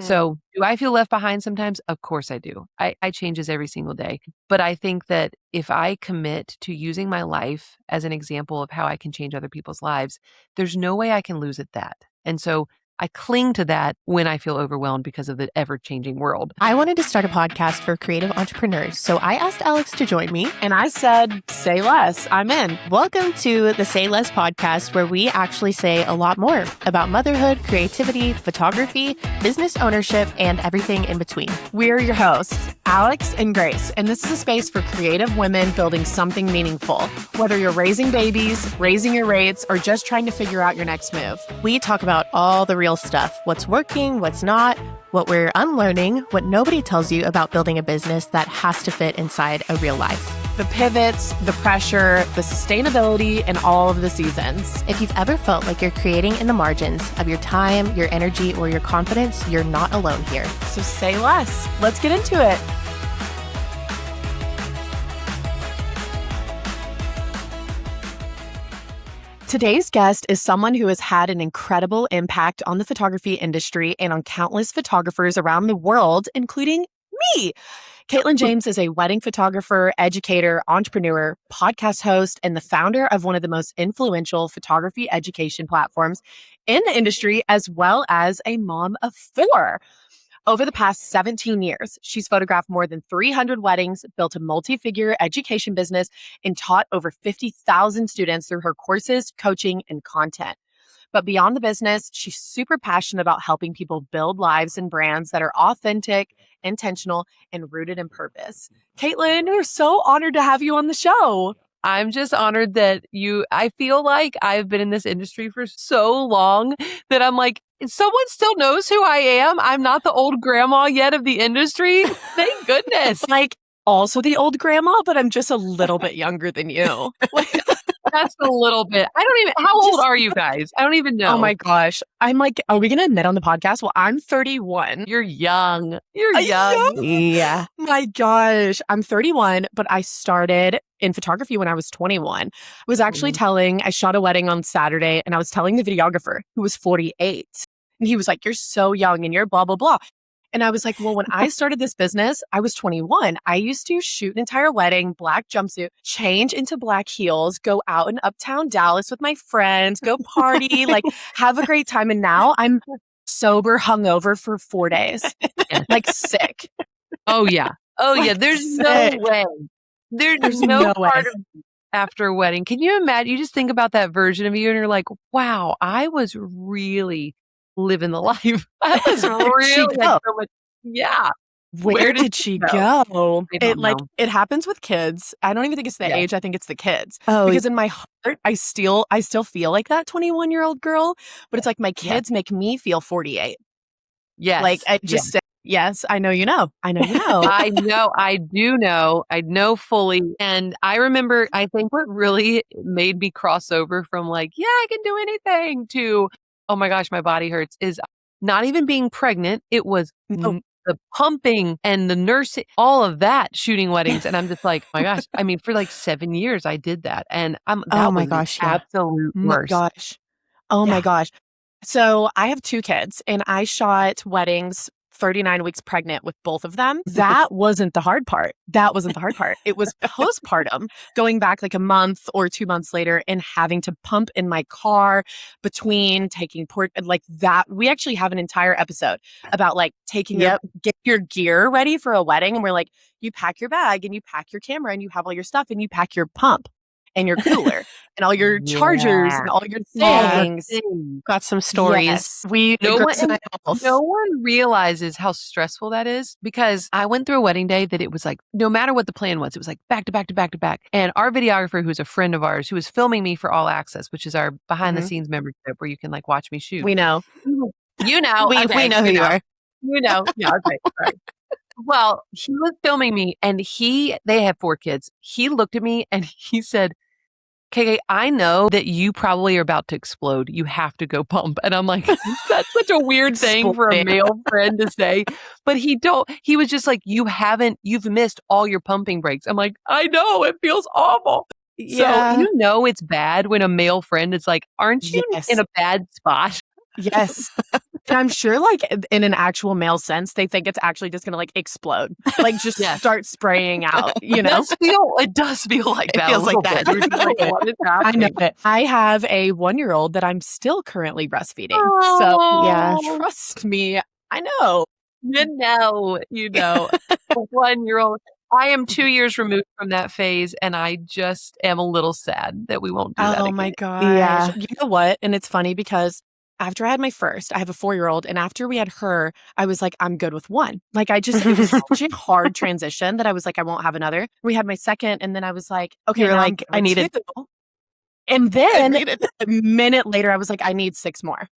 So do I feel left behind sometimes? Of course I do. I changes every single day. But I think that if I commit to using my life as an example of how I can change other people's lives, there's no way I can lose at that. And so I cling to that when I feel overwhelmed because of the ever-changing world. I wanted to start a podcast for creative entrepreneurs, so I asked Alex to join me. And I said, say less, I'm in. Welcome to the Say Less podcast, where we actually say a lot more about motherhood, creativity, photography, business ownership, and everything in between. We're your hosts, Alex and Grace, and this is a space for creative women building something meaningful. Whether you're raising babies, raising your rates, or just trying to figure out your next move. We talk about all the real stuff, what's working, what's not, what we're unlearning, what nobody tells you about building a business that has to fit inside a real life. The pivots, the pressure, the sustainability, and all of the seasons. If you've ever felt like you're creating in the margins of your time, your energy, or your confidence, you're not alone here. So say less. Let's get into it. Today's guest is someone who has had an incredible impact on the photography industry and on countless photographers around the world, including me. Katelyn James is a wedding photographer, educator, entrepreneur, podcast host, and the founder of one of the most influential photography education platforms in the industry, as well as a mom of 4. Over the past 17 years, she's photographed more than 300 weddings, built a multi-figure education business, and taught over 50,000 students through her courses, coaching, and content. But beyond the business, she's super passionate about helping people build lives and brands that are authentic, intentional, and rooted in purpose. Katelyn, we're so honored to have you on the show. I'm just honored that I feel like I've been in this industry for so long that I'm like, someone still knows who I am. I'm not the old grandma yet of the industry. Thank goodness. Like, also the old grandma, but I'm just a little bit younger than you. That's a little bit. How old are you guys? I don't even know. Oh my gosh. I'm like, are we going to admit on the podcast? Well, I'm 31. You're young. You're young. Yeah. My gosh. I'm 31, but I started in photography when I was 21. I was actually I shot a wedding on Saturday, and I was telling the videographer, who was 48. And he was like, you're so young and you're blah, blah, blah. And I was like, well, when I started this business, I was 21. I used to shoot an entire wedding, black jumpsuit, change into black heels, go out in uptown Dallas with my friends, go party, like have a great time. And now I'm sober, hungover for 4 days, like sick. Oh, yeah. Oh, yeah. There's no way. There's no part of after a wedding. Can you imagine? You just think about that version of you and you're like, wow, I was really living the life. I was really like, so much, yeah. Where did she go? It happens with kids. I don't even think it's the age. I think it's the kids. Oh, because in my heart, I still feel like that 21-year-old girl, but it's like my kids make me feel 48. Yes. Like I just say, yes, I know you know. I know you know. I know. I do know. I know fully. And I remember, I think what really made me cross over from like, yeah, I can do anything to, oh my gosh, my body hurts, is not even being pregnant. It was the pumping and the nursing, all of that, shooting weddings. And I'm just like, oh my gosh. I mean, for like 7 years, I did that. And absolute worst. Oh my gosh. So I have 2 kids and I shot weddings 39 weeks pregnant with both of them. That wasn't the hard part. It was postpartum, going back like a month or 2 months later and having to pump in my car between taking like that. We actually have an entire episode about like taking get your gear ready for a wedding. And we're like, you pack your bag and you pack your camera and you have all your stuff and you pack your pump and your cooler and all your chargers and all your things. Got some stories. Yes. No one realizes how stressful that is, because I went through a wedding day that it was like, no matter what the plan was, it was like back to back to back to back. And our videographer, who's a friend of ours, who was filming me for All Access, which is our behind the scenes membership where you can like watch me shoot. We know. You know. We know who you are. You know. Yeah, okay. Right. Well, he was filming me and they have 4 kids. He looked at me and he said, KK, I know that you probably are about to explode. You have to go pump. And I'm like, that's such a weird thing for a male friend to say. But he was just like, you've missed all your pumping breaks. I'm like, I know, it feels awful. Yeah. So it's bad when a male friend is like, aren't you in a bad spot? Yes. And I'm sure like in an actual male sense, they think it's actually just going to like explode, like just Yes. start spraying out, you It know? does feel like It that a feels like little that. bit. You're just like, I know it. what is I know happening? it. I have a 1-year-old that I'm still currently breastfeeding. So Yeah. trust me, I know. You know, a 1-year-old. I am 2 years removed from that phase, and I just am a little sad that we won't do that Oh my again. gosh. Yeah. You know what? And it's funny because after I had my first, I have a 4-year-old, and after we had her, I was like, I'm good with one. Like it was such a hard transition that I was like, I won't have another. We had my second, and then I was like, You okay, were now like, I'm I good with needed, 2. And I then needed. a minute later, I was like, I need 6 more.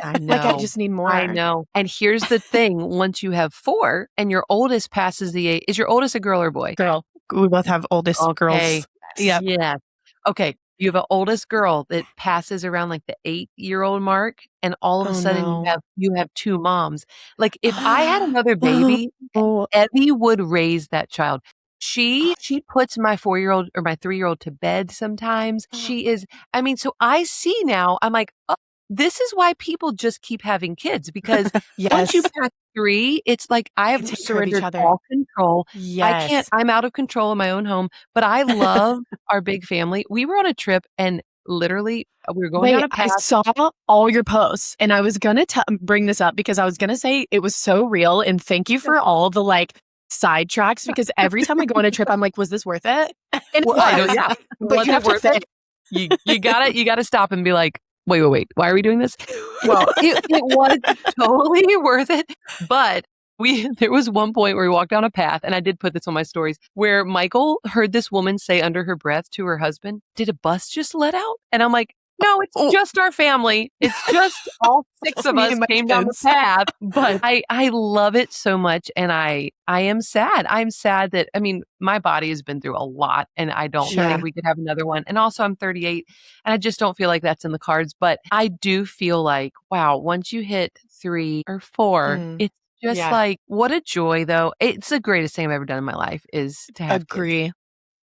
I Like I know. just need I more. know. And here's the thing, once you have 4 and your oldest passes the age, is your oldest a girl or boy? Girl. We both have oldest Okay. girls. Yep. Yes. Okay. You have an oldest girl that passes around like the 8-year-old mark, and all of a Oh sudden no. you have 2 moms. Like if I had another baby, Oh, Evie would raise that child. She puts my 4-year-old or my 3-year-old to bed sometimes. She is I mean, so I see now, I'm like, "Oh, this is why people just keep having kids," because once you Yes. pass 3, it's like I They have take care of each surrendered other. all control. I can't Yes. I'm out of control in my own home, but I love our big family. We were on a trip and literally, we were going down Wait, a I path. saw all your posts and I was gonna bring this up because I was gonna say it was so real and thank you for all the like sidetracks because every time I go on a trip, I'm like, was this worth it? And it Well, I know, was. yeah. But Was you it have to worth it? think. You gotta stop and be like, "Wait. Why are we doing this?" Well, it was totally worth it, but we there was one point where we walked down a path, and I did put this on my stories, where Michael heard this woman say under her breath to her husband, "Did a bus just let out?" And I'm like, "No, it's oh, just our family. It's just all 6 of Me us and my came down the kids. path." But I love it so much, and I am sad. I'm sad that I mean, my body has been through a lot, and I don't Sure. think we could have another one. And also, I'm 38, and I just don't feel like that's in the cards. But I do feel like, wow, once you hit 3 or 4, Mm, it's just yeah, like, what a joy, though. It's the greatest thing I've ever done in my life is to have kids. agree.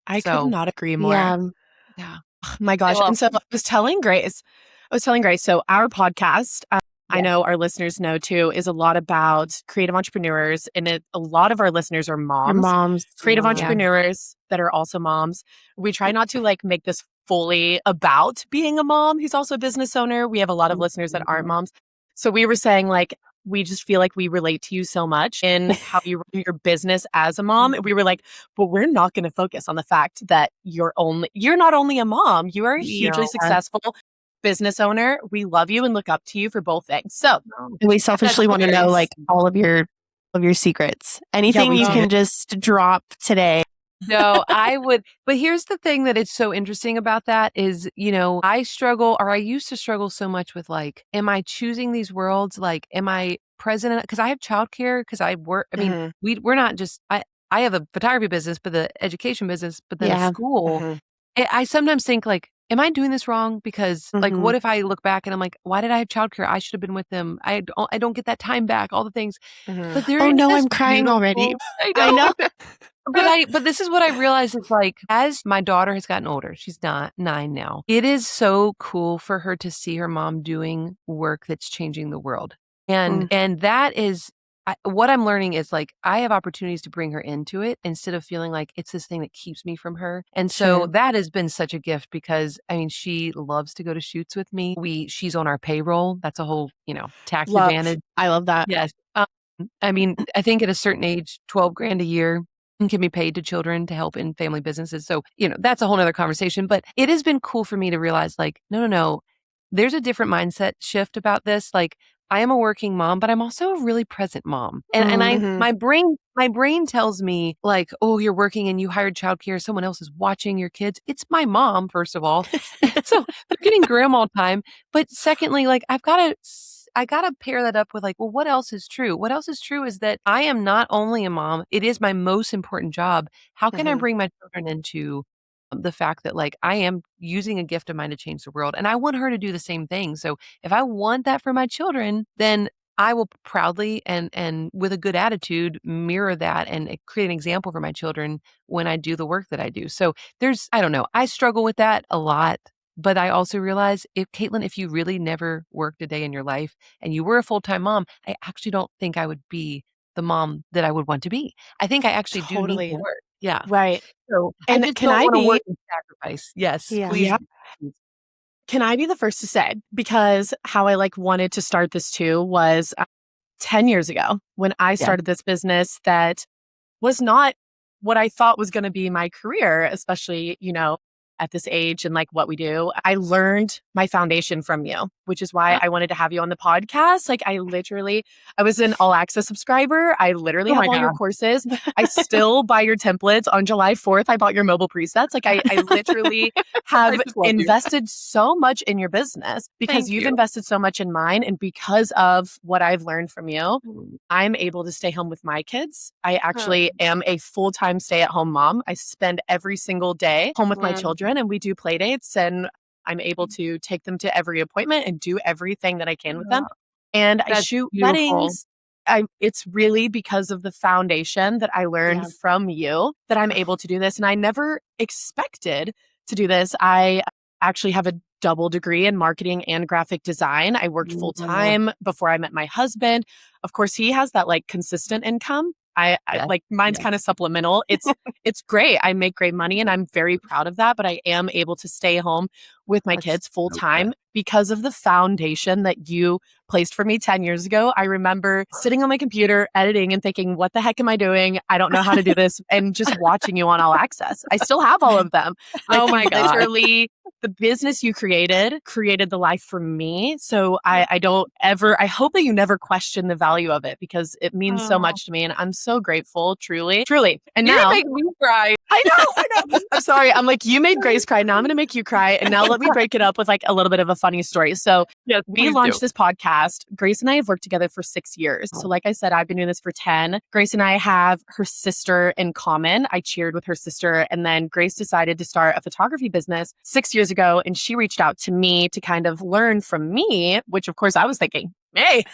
I could So, not agree more. yeah. yeah, My I gosh. love And so I was telling Grace, so our podcast, I yeah, know our listeners know too, is a lot about creative entrepreneurs. And a lot of our listeners are Your moms, mom's. creative Yeah. entrepreneurs that are also moms. We try not to like make this fully about being a mom who's also a business owner. We have a lot of listeners that aren't Mhm. moms. So we were saying like, we just feel like we relate to you so much in how you run your business as a mom. And we were like, but we're not going to focus on the fact that you're not only a mom, you are a hugely Yeah, successful business owner. We love you and look up to you for both things. So no, We that's selfishly want to know like hilarious. all of your secrets. yeah, Anything we you do. can just drop today. No, I would but here's the thing that it's so interesting about that is, I struggle or I used to struggle so much with like, am I choosing these worlds? Like, am I present? Because I have childcare, because I work. I mean, Mhm, we're not just, I have a photography business, but the education business, but then a Yeah. school. mhm, I sometimes think like, am I doing this wrong? Because like, Mhm. what if I look back and I'm like, why did I have childcare? I should have been with them. I don't get that time back, all the things. mhm. But there Oh is no, this I'm crying already. beautiful, I I know. know. But this is what I realized is like, as my daughter has gotten older, she's not 9 now. It is so cool for her to see her mom doing work that's changing the world. And Mm, and that is what I'm learning is like I have opportunities to bring her into it instead of feeling like it's this thing that keeps me from her. And so sure. that has been such a gift because I mean she loves to go to shoots with me. She's on our payroll. That's a whole, tax Love. advantage. I love that. Yes. I mean, I think at a certain age, 12 grand a year can be paid to children to help in family businesses. So, that's a whole nother conversation. But it has been cool for me to realize like, no. There's a different mindset shift about this. Like, I am a working mom, but I'm also a really present mom. And Mm, I Mhm. my brain tells me like, oh, you're working and you hired childcare, someone else is watching your kids. It's my mom, first of all. So they're getting grandma time. But secondly, like I gotta pair that up with like, well, what else is true? What else is true is that I am not only a mom, it is my most important job. How can I Mhm. bring my children into the fact that like I am using a gift of mine to change the world and I want her to do the same thing. So if I want that for my children, then I will proudly and with a good attitude mirror that and create an example for my children when I do the work that I do. So I don't know, I struggle with that a lot. But I also realized Caitlin, if you really never worked a day in your life and you were a full-time mom, I actually don't think I would be the mom that I would want to be. I think I actually do need to Totally. work. Yeah. Right. So I And just can don't I wanna work be and sacrifice. Yes, Yeah. please. yeah, Please. can I be the first to say, because how I wanted to start this too was 10 years ago when I Yes. started this business that was not what I thought was going to be my career, especially, at this age and what we do. I learned my foundation from you, which is why Oh I wanted to have you on the podcast. I was an all access subscriber. I literally oh have my all your god. courses. I still buy your templates. On July 4th, I bought your mobile presets. I literally I have just love you. invested so much in your business because Thank you've you. invested so much in mine. And because of what I've learned from you, Mm. I'm able to stay home with my kids. I Huh. actually am a full-time stay-at-home mom. I spend every single day home with my Mm. children and we do play dates and I'm able to take them to every appointment and do everything that I can with them. Oh, And I that's shoot beautiful. weddings. It's really because of the foundation that I learned Yeah. from you that I'm able to do this. And I never expected to do this. I actually have a double degree in marketing and graphic design. I worked full Wow. time before I met my husband. Of course, he has that consistent income. I Yes, mine's yes. kind of supplemental. It's great. I make great money and I'm very proud of that, but I am able to stay home with my That's kids full so good. time because of the foundation that you placed for me 10 years ago. I remember sitting on my computer editing and thinking, what the heck am I doing? I don't know how to do this. And just watching you on All Access. I still have all of them. Oh You my god. literally, the business you created the life for me. So I hope that you never question the value of it because it means so Oh, much to me. And I'm so grateful, truly, truly. And you're gonna now make me cry. I know. I'm sorry. I'm you made Grace cry. Now I'm going to make you cry. And now let me break it up with a little bit of a funny story. So Yes, we please do. launched this podcast. Grace and I have worked together for 6 years. So like I said, I've been doing this for 10. Grace and I have her sister in common. I cheered with her sister. And then Grace decided to start a photography business 6 years ago. And she reached out to me to kind of learn from me, which of course I was thinking, me,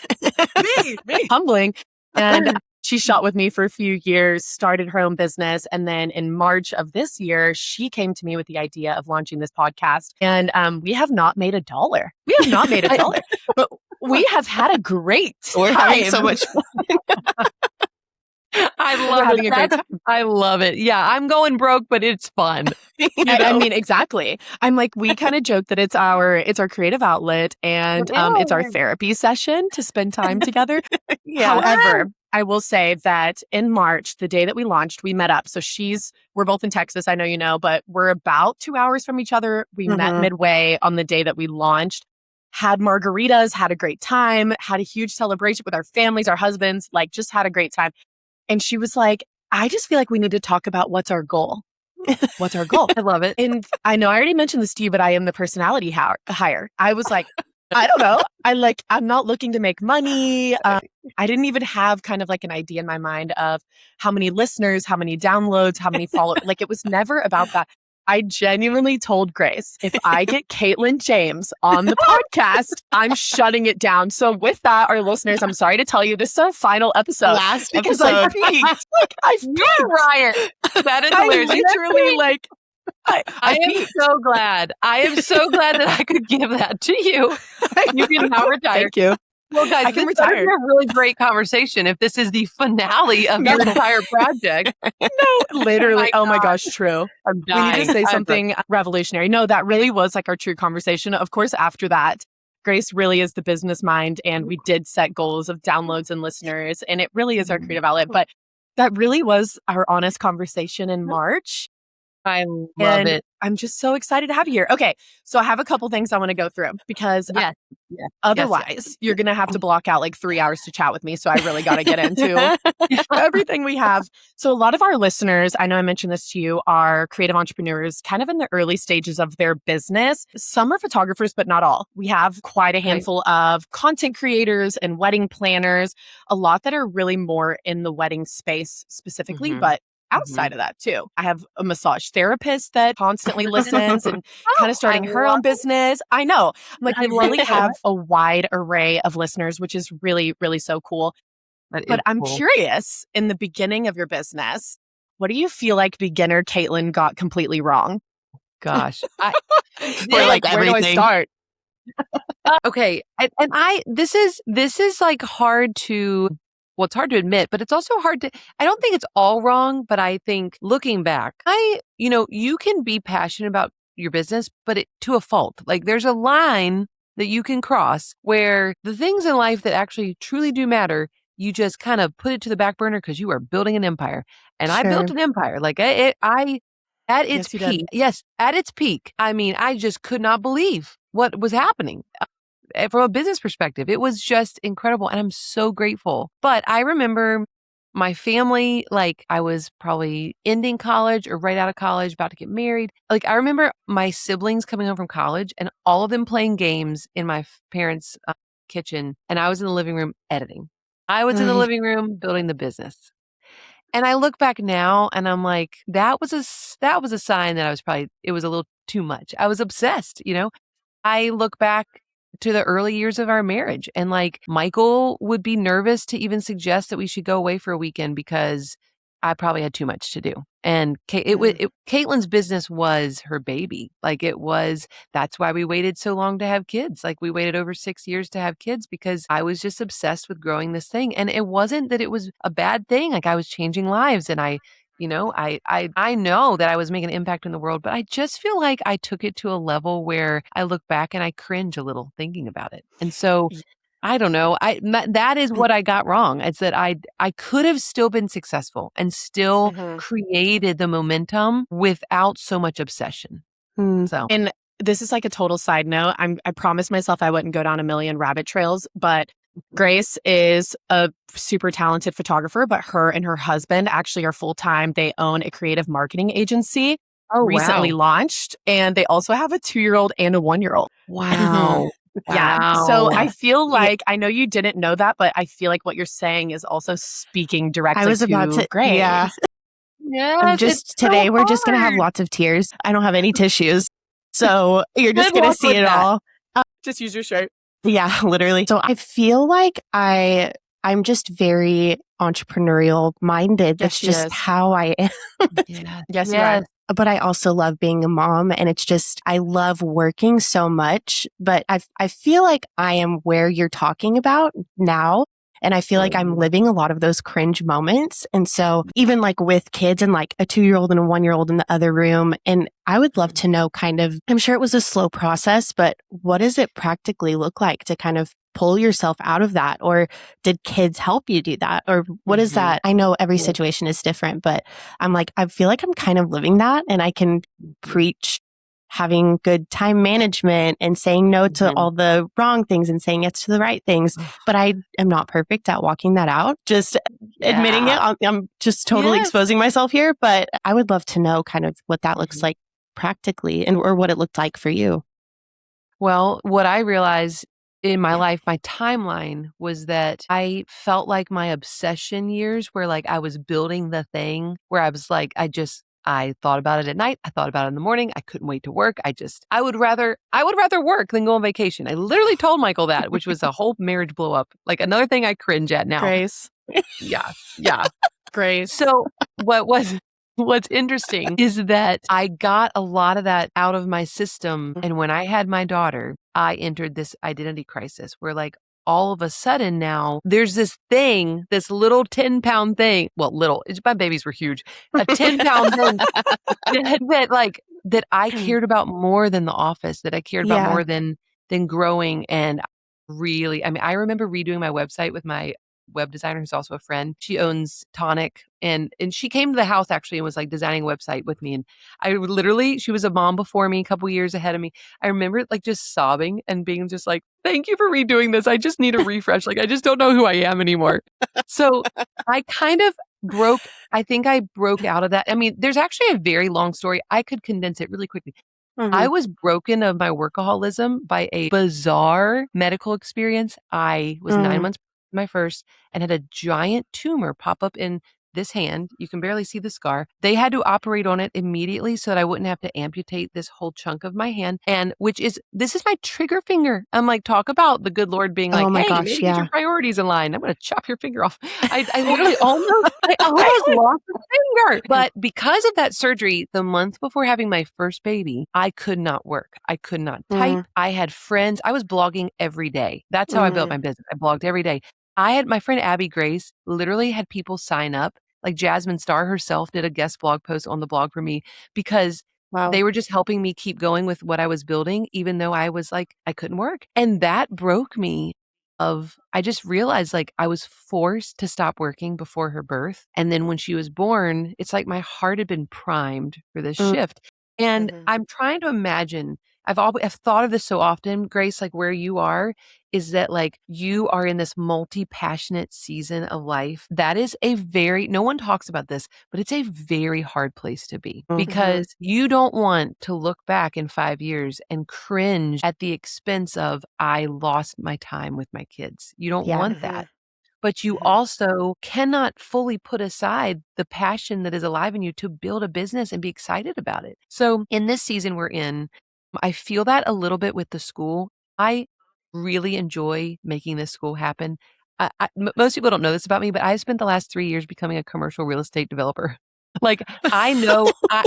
me, humbling. And she shot with me for a few years, started her own business. And then in March of this year, she came to me with the idea of launching this podcast. And we have not made a dollar. We have not made a dollar, but we have had a great time. We're having so much fun. I We're love having it. a great time. I love it. Yeah, I'm going broke, but it's fun. I mean, exactly. I'm we kind of joke that it's our creative outlet and it's our therapy session to spend time together. Yeah. However, I will say that in March, the day that we launched, we met up. So we're both in Texas, I know you know, but we're about 2 hours from each other. We met Mhm. midway on the day that we launched, had margaritas, had a great time, had a huge celebration with our families, our husbands, just had a great time. And she was like, I just feel like we need to talk about what's our goal. What's our goal? I love it. And I know I already mentioned this to you, but I am the personality hire. I was like, I don't know. I'm not looking to make money. I didn't even have kind of an idea in my mind of how many listeners, how many downloads, how many followers. It was never about that. I genuinely told Grace, if I get Katelyn James on the podcast, I'm shutting it down. So with that, our listeners, I'm sorry to tell you, this is our final episode. Last Because I episode. peaked. I've peaked. You're Ryan. That is I hilarious. literally I am peaked. so glad. I am so glad that I could give that to you. You can now retire. Thank you. Well, guys, I can this better retire. be a really great conversation if this is the finale of your entire project. No, literally. My Oh my God. gosh, true. I'm We need dying. to say I'm something revolutionary. No, that really was our true conversation. Of course, after that, Grace really is the business mind, and we did set goals of downloads and listeners, and it really is our creative outlet. But that really was our honest conversation in March. I love And it. I'm just so excited to have you here. Okay, so I have a couple things I want to go through because Yes. Yes. otherwise you're going to have to block out 3 hours to chat with me. So I really got to get into everything we have. So a lot of our listeners, I know I mentioned this to you, are creative entrepreneurs kind of in the early stages of their business. Some are photographers, but not all. We have quite a handful of content creators and wedding planners, a lot that are really more in the wedding space specifically, Mhm. but outside of that too. I have a massage therapist that constantly listens and kind of starting her own business. I know. We really have a wide array of listeners, which is really, really so cool. But I'm curious, in the beginning of your business, what do you feel like beginner Katelyn got completely wrong? gosh. We're This like, where do I everything. start? Okay. And this is like hard to, well, it's hard to admit, but it's also hard to, I don't think it's all wrong, but I think looking back, you can be passionate about your business, but to a fault. Like there's a line that you can cross where the things in life that actually truly do matter, you just kind of put it to the back burner because you are building an empire. And I built Sure. an empire. Like I at its Yes, you peak. did. Yes, at its peak. I mean, I just could not believe what was happening from a business perspective. It was just incredible. And I'm so grateful. But I remember my family, like I was probably ending college or right out of college, about to get married. Like I remember my siblings coming home from college and all of them playing games in my parents' kitchen. And I was in the living room editing. I was in the living room building the business. And I look back now and I'm like, that was a sign that it was a little too much. I was obsessed, I look back to the early years of our marriage and like Michael would be nervous to even suggest that we should go away for a weekend because I probably had too much to do. And Caitlin's business was her baby. Like that's why we waited so long to have kids. Like we waited over 6 years to have kids because I was just obsessed with growing this thing. And it wasn't that it was a bad thing. Like I was changing lives and I know that I was making an impact in the world, but I just feel like I took it to a level where I look back and I cringe a little thinking about it. And so I don't know. That is what I got wrong. It's that I could have still been successful and still created the momentum without so much obsession. So And this is like a total side note. I promised myself I wouldn't go down a million rabbit trails, but Grace is a super talented photographer, but her and her husband actually are full-time. They own a creative marketing agency, recently launched, and they also have a 2-year-old and a 1-year-old. Wow. Yeah. So I Wow. feel like, I know you didn't know that, but I feel like what you're saying is also speaking directly I was about to to, Grace. yeah. Yes, it's Today so we're just going to have hard. lots of tears. I don't have any tissues. So you're just Good going to luck see with it that. all. Just use your shirt. Yeah, literally. So I feel like I'm just very entrepreneurial minded. That's she just is. how I am. Yes, you are. But I also love being a mom, and it's just I love working so much. But I feel like I am where you're talking about now. And I feel like I'm living a lot of those cringe moments. And so even like with kids and like a 2-year-old and a 1-year-old in the other room, and I would love to know kind of, I'm sure it was a slow process, but what does it practically look like to kind of pull yourself out of that? Or did kids help you do that? Or what is that? I know every situation is different, but I'm like, I feel like I'm kind of living that, and I can preach having good time management and saying no to all the wrong things and saying yes to the right things. But I am not perfect at walking that out. Just admitting it. I'm just totally exposing myself here, but I would love to know kind of what that looks like practically, and or what it looked like for you. Well, what I realized in my life, my timeline was that I felt like my obsession years where like I was building the thing where I was like, I thought about it at night. I thought about it in the morning. I couldn't wait to work. I would rather work than go on vacation. I literally told Michael that, which was a whole marriage blow up. Like another thing I cringe at now. Grace. Yeah. Grace. So what's interesting is that I got a lot of that out of my system. And when I had my daughter, I entered this identity crisis where like all of a sudden now there's this thing, this little 10-pound thing. Well, my babies were huge. A 10-pound thing that I cared about more than the office, that I cared about more than growing. And really, I mean, I remember redoing my website with my web designer who's also a friend. She owns Tonic, and she came to the house actually and was like designing a website with me. And she was a mom before me, a couple years ahead of me. I remember like just sobbing and being just like, thank you for redoing this. I just need a refresh. Like I just don't know who I am anymore. So I kind of broke out of that. I mean, there's actually a very long story. I could condense it really quickly. I was broken of my workaholism by a bizarre medical experience. I was 9 months my first and had a giant tumor pop up in this hand. You can barely see the scar. They had to operate on it immediately so that I wouldn't have to amputate this whole chunk of my hand. And this is my trigger finger. I'm like, talk about the good Lord being like, Oh my hey, gosh, maybe get your yeah. priorities in line. I'm going to chop your finger off. I almost lost a finger. But because of that surgery, the month before having my first baby, I could not work. I could not type. I had friends. I was blogging every day. That's how I built my business. I blogged every day. I had my friend Abby Grace literally had people sign up. Like Jasmine Star herself did a guest blog post on the blog for me because Wow. they were just helping me keep going with what I was building, even though I was like, I couldn't work. And that broke me I just realized like I was forced to stop working before her birth. And then when she was born, it's like my heart had been primed for this Mm. shift. And I'm trying to imagine, I've thought of this so often, Grace, like where you are is that like you are in this multi-passionate season of life. That is no one talks about this, but it's a very hard place to be because you don't want to look back in 5 years and cringe at the expense of, I lost my time with my kids. You don't Yeah. want that. But you also cannot fully put aside the passion that is alive in you to build a business and be excited about it. So in this season we're in, I feel that a little bit with the school. I really enjoy making this school happen. Most people don't know this about me, but I've spent the last 3 years becoming a commercial real estate developer. Like I know What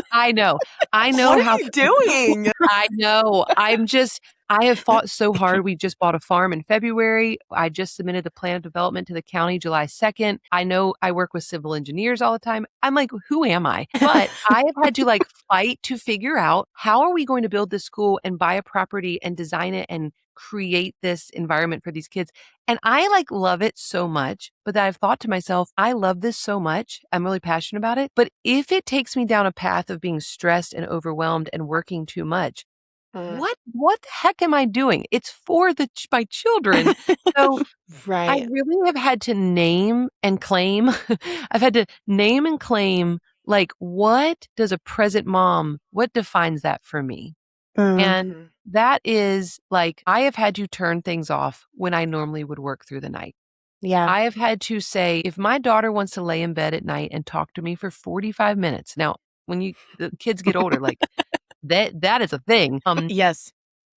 are how you doing? I know. I have fought so hard. We just bought a farm in February. I just submitted the plan of development to the county July 2nd. I know I work with civil engineers all the time. I'm like, who am I? But I have had to like fight to figure out how are we going to build this school and buy a property and design it and create this environment for these kids. And I like love it so much, but that I've thought to myself, I love this so much. I'm really passionate about it. But if it takes me down a path of being stressed and overwhelmed and working too much, what the heck am I doing? It's for my children. So I Right. really have had to name and claim. I've had to name and claim, like, what does a present mom, what defines that for me? Mm. And that is like, I have had to turn things off when I normally would work through the night. Yeah. I have had to say, if my daughter wants to lay in bed at night and talk to me for 45 minutes. Now, when the kids get older, like that is a thing. Yes.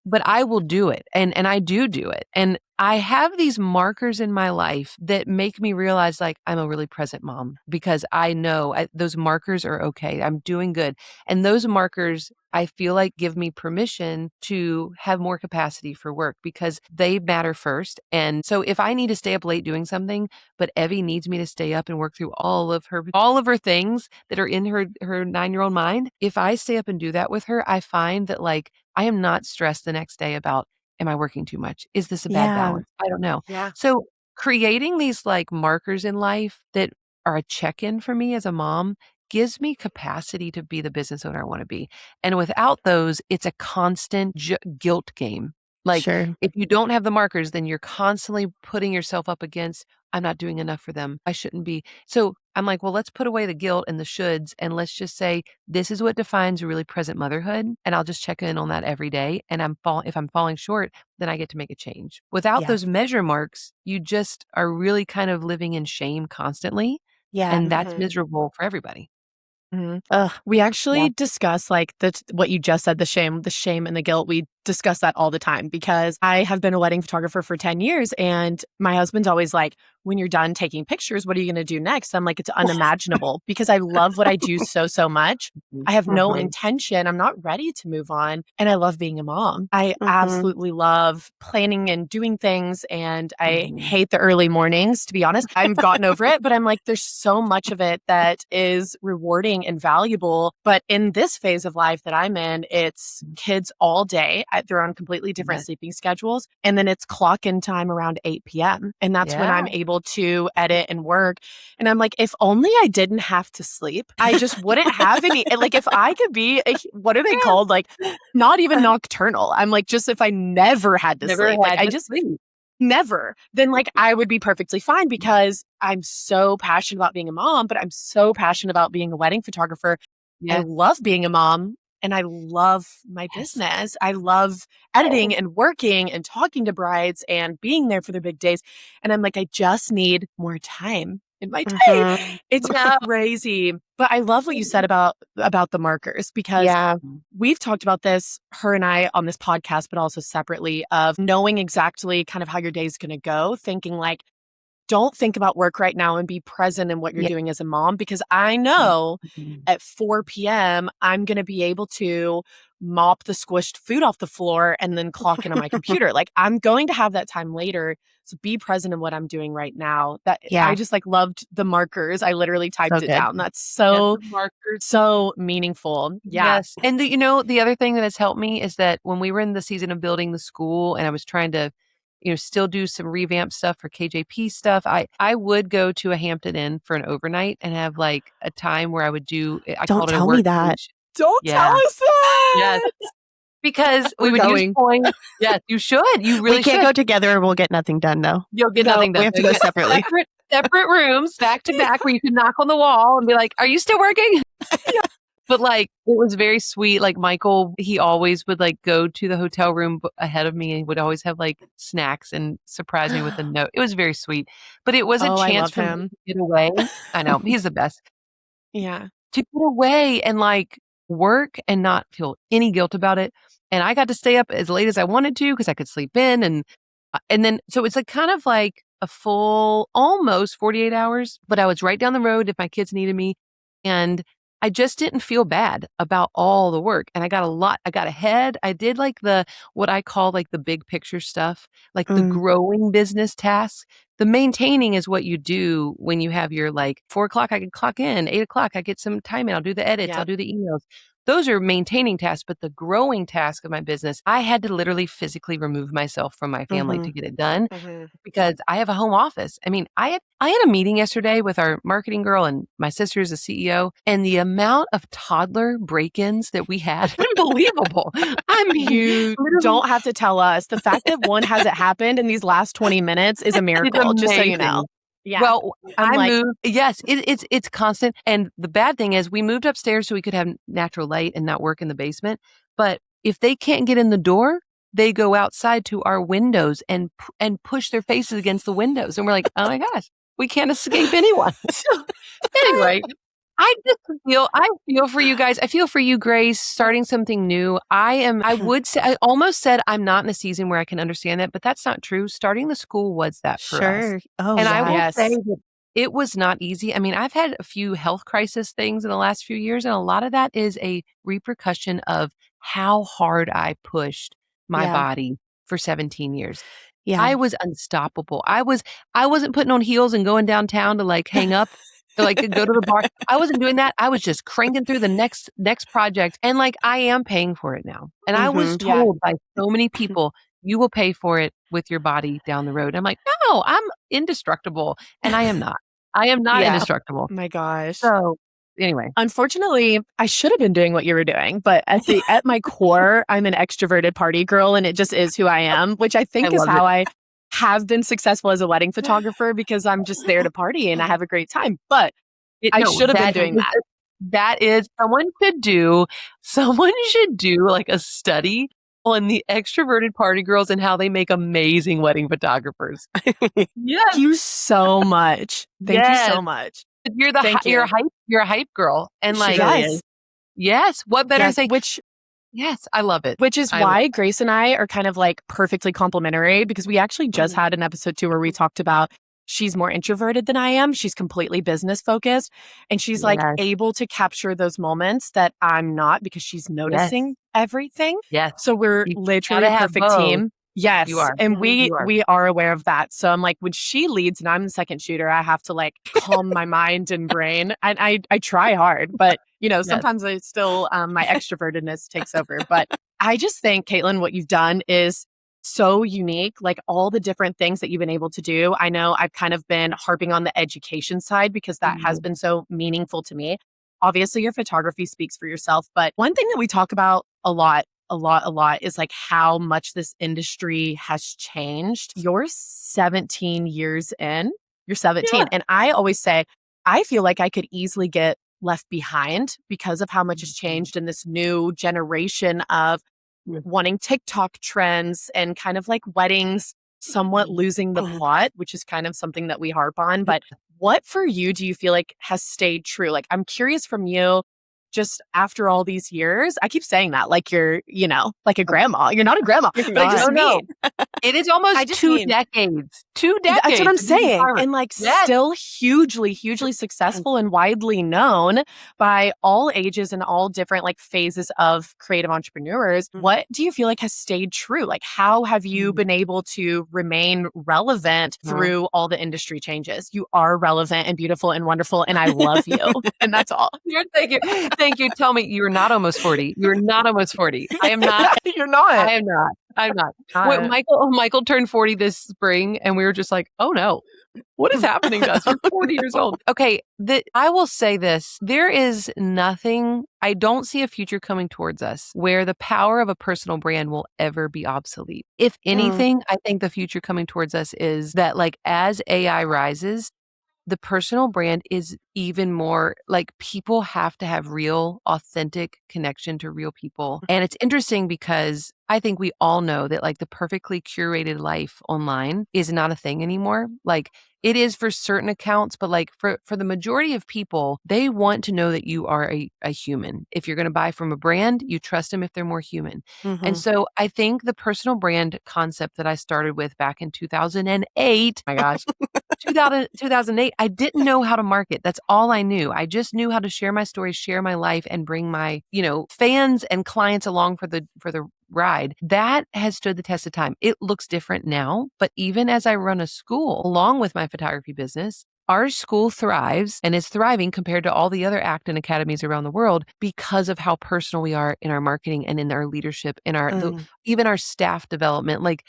But I will do it, and I do it, and I have these markers in my life that make me realize, like, I'm a really present mom because I know those markers are okay. I'm doing good, and those markers, I feel like, give me permission to have more capacity for work because they matter first, and so if I need to stay up late doing something, but Evie needs me to stay up and work through all of her things that are in her 9-year-old mind, if I stay up and do that with her, I find that, like, I am not stressed the next day about, am I working too much? Is this a bad Yeah. balance? I don't know. Yeah. So creating these like markers in life that are a check-in for me as a mom gives me capacity to be the business owner I want to be. And without those, it's a constant guilt game. Like Sure. if you don't have the markers, then you're constantly putting yourself up against, I'm not doing enough for them. I shouldn't be. So I'm like, well, let's put away the guilt and the shoulds and let's just say, this is what defines really present motherhood. And I'll just check in on that every day. And if I'm falling short, then I get to make a change. Without Yeah. those measure marks, you just are really kind of living in shame constantly. Yeah. And that's miserable for everybody. Ugh. We Yeah. actually discuss like what you just said, the shame and the guilt. We discuss that all the time because I have been a wedding photographer for 10 years and my husband's always like, when you're done taking pictures, what are you going to do next? I'm like, it's unimaginable because I love what I do so much. I have no intention. I'm not ready to move on. And I love being a mom. I absolutely love planning and doing things. And I hate the early mornings, to be honest. I've gotten over it, but I'm like, there's so much of it that is rewarding and valuable. But in this phase of life that I'm in, it's kids all day. They're on completely different sleeping schedules. And then it's clock in time around 8 p.m. And that's when I'm able to edit and work. And I'm like, if only I didn't have to sleep, I just wouldn't have any. Like, if I could be, what are they called? Like, not even nocturnal. I'm like, just if I never had to sleep, like, I just never, then like, I would be perfectly fine because I'm so passionate about being a mom, but I'm so passionate about being a wedding photographer. I love being a mom. And I love my business. I love editing and working and talking to brides and being there for their big days. And I'm like, I just need more time. in my day. Mhm. It's crazy. But I love what you said about the markers, because Yeah. we've talked about this, her and I, on this podcast, but also separately, of knowing exactly kind of how your day is going to go, thinking like, don't think about work right now and be present in what you're Yeah. doing as a mom, because I know at 4 p.m. I'm going to be able to mop the squished food off the floor and then clock in on my computer. Like, I'm going to have that time later. So be present in what I'm doing right now. That I Yeah. just like loved the markers. I literally typed So it good. down. That's Yeah, so, the markers. so meaningful. Yeah. Yes. And the other thing that has helped me is that when we were in the season of building the school and I was trying to, still do some revamp stuff for KJP stuff, I would go to a Hampton Inn for an overnight and have like a time where I would do, I Don't called it a tell me work that. coach. Don't tell Yeah. us Yes. that. Because we We're would use going. points. Yes, you should. You We really can't should. go together. We'll get nothing done, though. You'll get No, nothing We done. have to So go get separately. separate rooms back to back where you can knock on the wall and be like, "Are you still working?" But, like, it was very sweet, like, Michael, he always would, like, go to the hotel room ahead of me and would always have, like, snacks and surprise me with a note. It was very sweet, but it was a Oh, I chance love for me him. to get away. I know, he's the best. Yeah. To get away and, like, work and not feel any guilt about it, and I got to stay up as late as I wanted to because I could sleep in, and then so it's, like, kind of like a full almost 48 hours, but I was right down the road if my kids needed me, and I just didn't feel bad about all the work, and I got ahead. I did, like, what I call, like, the big picture stuff, like, the Mm. growing business tasks. The maintaining is what you do when you have your, like, 4 o'clock, I can clock in, 8 o'clock, I get some time in, I'll do the edits, I'll Yep. do the emails. Those are maintaining tasks, but the growing task of my business, I had to literally physically remove myself from my family to Mhm. get it done Mhm. because I have a home office. I mean, I had a meeting yesterday with our marketing girl and my sister is a CEO, and the amount of toddler break-ins that we had, unbelievable. I mean, You literally, don't have to tell us. The fact that one hasn't happened in these last 20 minutes is a it's miracle, just so you know. amazing. Yeah. Well, I'm I like, moved yes, it's constant, and the bad thing is we moved upstairs so we could have natural light and not work in the basement, but if they can't get in the door, they go outside to our windows and push their faces against the windows, and we're like, "Oh my gosh, we can't escape anyone." So, anyway, I feel for you guys. I feel for you, Grace, starting something new. I would say I almost said I'm not in a season where I can understand that, but that's not true. Starting the school was that for us. Sure. Oh, And I yeah. will say yes. that it was not easy. I mean, I've had a few health crisis things in the last few years, and a lot of that is a repercussion of how hard I pushed my Yeah. body for 17 years. Yeah. I was unstoppable. I wasn't putting on heels and going downtown to, like, hang up or, like, go to the bar. I wasn't doing that. I was just cranking through the next project, and, like, I am paying for it now. And I was Mhm. Yeah. told by so many people, "You will pay for it with your body down the road." I'm like, "No, I'm indestructible," and I am not. I am not Yeah. indestructible. Oh my gosh. So, anyway. Unfortunately, I should have been doing what you were doing, but at my core, I'm an extroverted party girl, and it just is who I am, which I I think is love it. how I have been successful as a wedding photographer, because I'm just there to party and I have a great time. But It I no, should have been doing that. that is someone should do, like, a study on the extroverted party girls and how they make amazing wedding photographers. Thank Yes, you so much. Thank you yes. so much. Thank You're a you. hype girl, and, She like really Yes. is. yes, what better to Yes. say yes, I love it. Which is I love why Grace and I are kind of like perfectly complementary, because we actually just had an episode 2 where we talked about she's more introverted than I am. She's completely business focused, and she's like yes, able to capture those moments that I'm not, because she's yes, noticing everything. yes. So we're You literally gotta a have perfect both. team. You Yes. are. And we You are. we are aware of that. So I'm like, when she leads and I'm the second shooter, I have to like calm my mind and brain. And I try hard, but Yes. sometimes I still my extrovertedness takes over. But I just think, Katelyn, what you've done is so unique, like all the different things that you've been able to do. I know I've kind of been harping on the education side because that has Mhm. been so meaningful to me. Obviously, your photography speaks for yourself, but one thing that we talk about a lot is like how much this industry has changed. You're 17 years in, you're 17. Yeah. And I always say, I feel like I could easily get left behind because of how much has Mhm. changed in this new generation of wanting TikTok trends and kind of like weddings somewhat losing the plot, which is kind of something that we harp on. But what for you do you feel like has stayed true? Like, I'm curious from you, just after all these years, I keep saying that like you're, like a grandma. You're not a grandma, You're but I not. just Oh, no. mean, It is I almost just 2 mean, decades. 2 that's what decades I'm of being saying. pirate. And like Yes. still hugely, hugely successful and widely known by all ages and all different like phases of creative entrepreneurs. Mhm. What do you feel like has stayed true? Like, how have you been able to remain relevant through all the industry changes? You are relevant and beautiful and wonderful, and I love you. And that's all. Thank you. Thank you. Tell me you're not almost 40. You're not almost 40. I am not. You're not. I am not. I'm not. When Michael turned 40 this spring, and we were just like, "Oh, no. What is happening to us? We're 40 years old." Okay, I will say this. There is nothing, I don't see a future coming towards us where the power of a personal brand will ever be obsolete. If anything, I think the future coming towards us is that, like, as AI rises, the personal brand is even more like, people have to have real, authentic connection to real people. And it's interesting because I think we all know that, like, the perfectly curated life online is not a thing anymore. Like, it is for certain accounts, but like for the majority of people, they want to know that you are a human. If you're going to buy from a brand, you trust them if they're more human. And so I think the personal brand concept that I started with back in 2008, my gosh, 2008, I didn't know how to market. That's all I knew. I just knew how to share my stories, share my life, and bring my, fans and clients along for the ride. That has stood the test of time. It looks different now, but even as I run a school along with my photography business, our school thrives and is thriving compared to all the other Acton academies around the world because of how personal we are in our marketing and in our leadership, in our even our staff development. Like,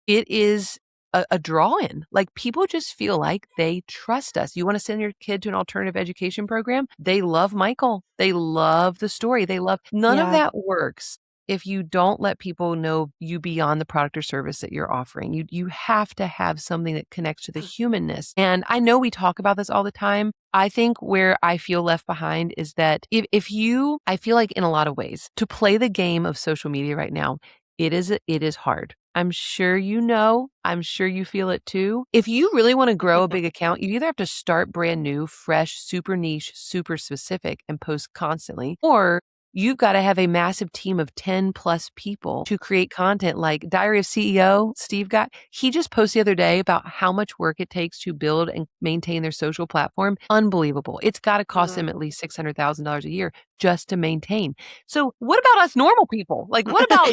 it is a draw-in. Like, people just feel like they trust us. You want to send your kid to an alternative education program? They love Michael. They love the story. None of that works if you don't let people know you beyond the product or service that you're offering. You have to have something that connects to the humanness. And I know we talk about this all the time. I think where I feel left behind is that I feel like in a lot of ways, to play the game of social media right now, it is hard. I'm sure you know. I'm sure you feel it too. If you really want to grow a big account, you either have to start brand new, fresh, super niche, super specific, and post constantly, or you've got to have a massive team of 10 plus people to create content. Like Diary of CEO, Steve he just posted the other day about how much work it takes to build and maintain their social platform. Unbelievable. It's got to cost them at least $600,000 a year just to maintain. So what about us normal people? Like, what about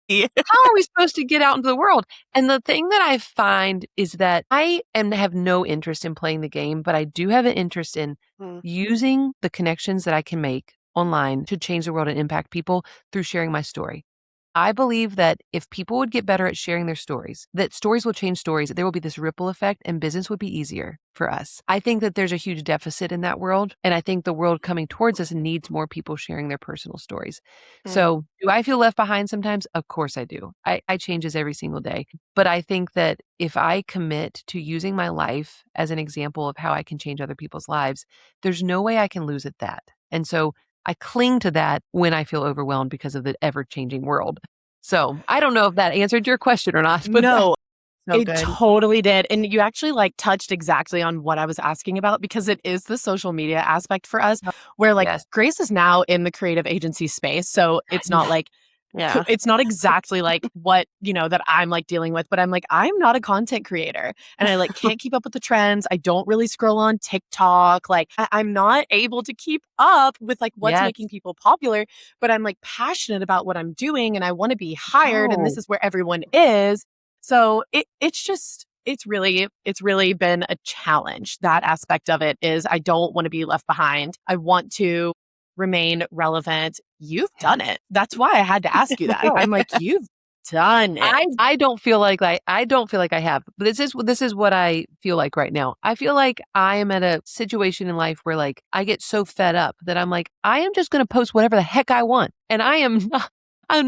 how are we supposed to get out into the world? And the thing that I find is that have no interest in playing the game, but I do have an interest in using the connections that I can make online to change the world and impact people through sharing my story. I believe that if people would get better at sharing their stories, that stories will change stories, that there will be this ripple effect and business would be easier for us. I think that there's a huge deficit in that world. And I think the world coming towards us needs more people sharing their personal stories. So do I feel left behind sometimes? Of course I do. I changes every single day. But I think that if I commit to using my life as an example of how I can change other people's lives, there's no way I can lose at that. And so I cling to that when I feel overwhelmed because of the ever-changing world. So I don't know if that answered your question or not. But No, So it good. totally did. And you actually like touched exactly on what I was asking about, because it is the social media aspect for us where like Yes. Grace is now in the creative agency space. So it's not like, Yeah. it's not exactly like what, that I'm like dealing with, but I'm like, I'm not a content creator and I like can't keep up with the trends. I don't really scroll on TikTok. Like I'm not able to keep up with like what's Yes. making people popular, but I'm like passionate about what I'm doing and I want to be hired and this is where everyone is. So it's really been a challenge. That aspect of it is I don't want to be left behind. I want to remain relevant. You've done it. That's why I had to ask you that. I'm like, you've done it. I don't feel like I have. But this is what I feel like right now. I feel like I am at a situation in life where like I get so fed up that I'm like, I am just going to post whatever the heck I want. And I'm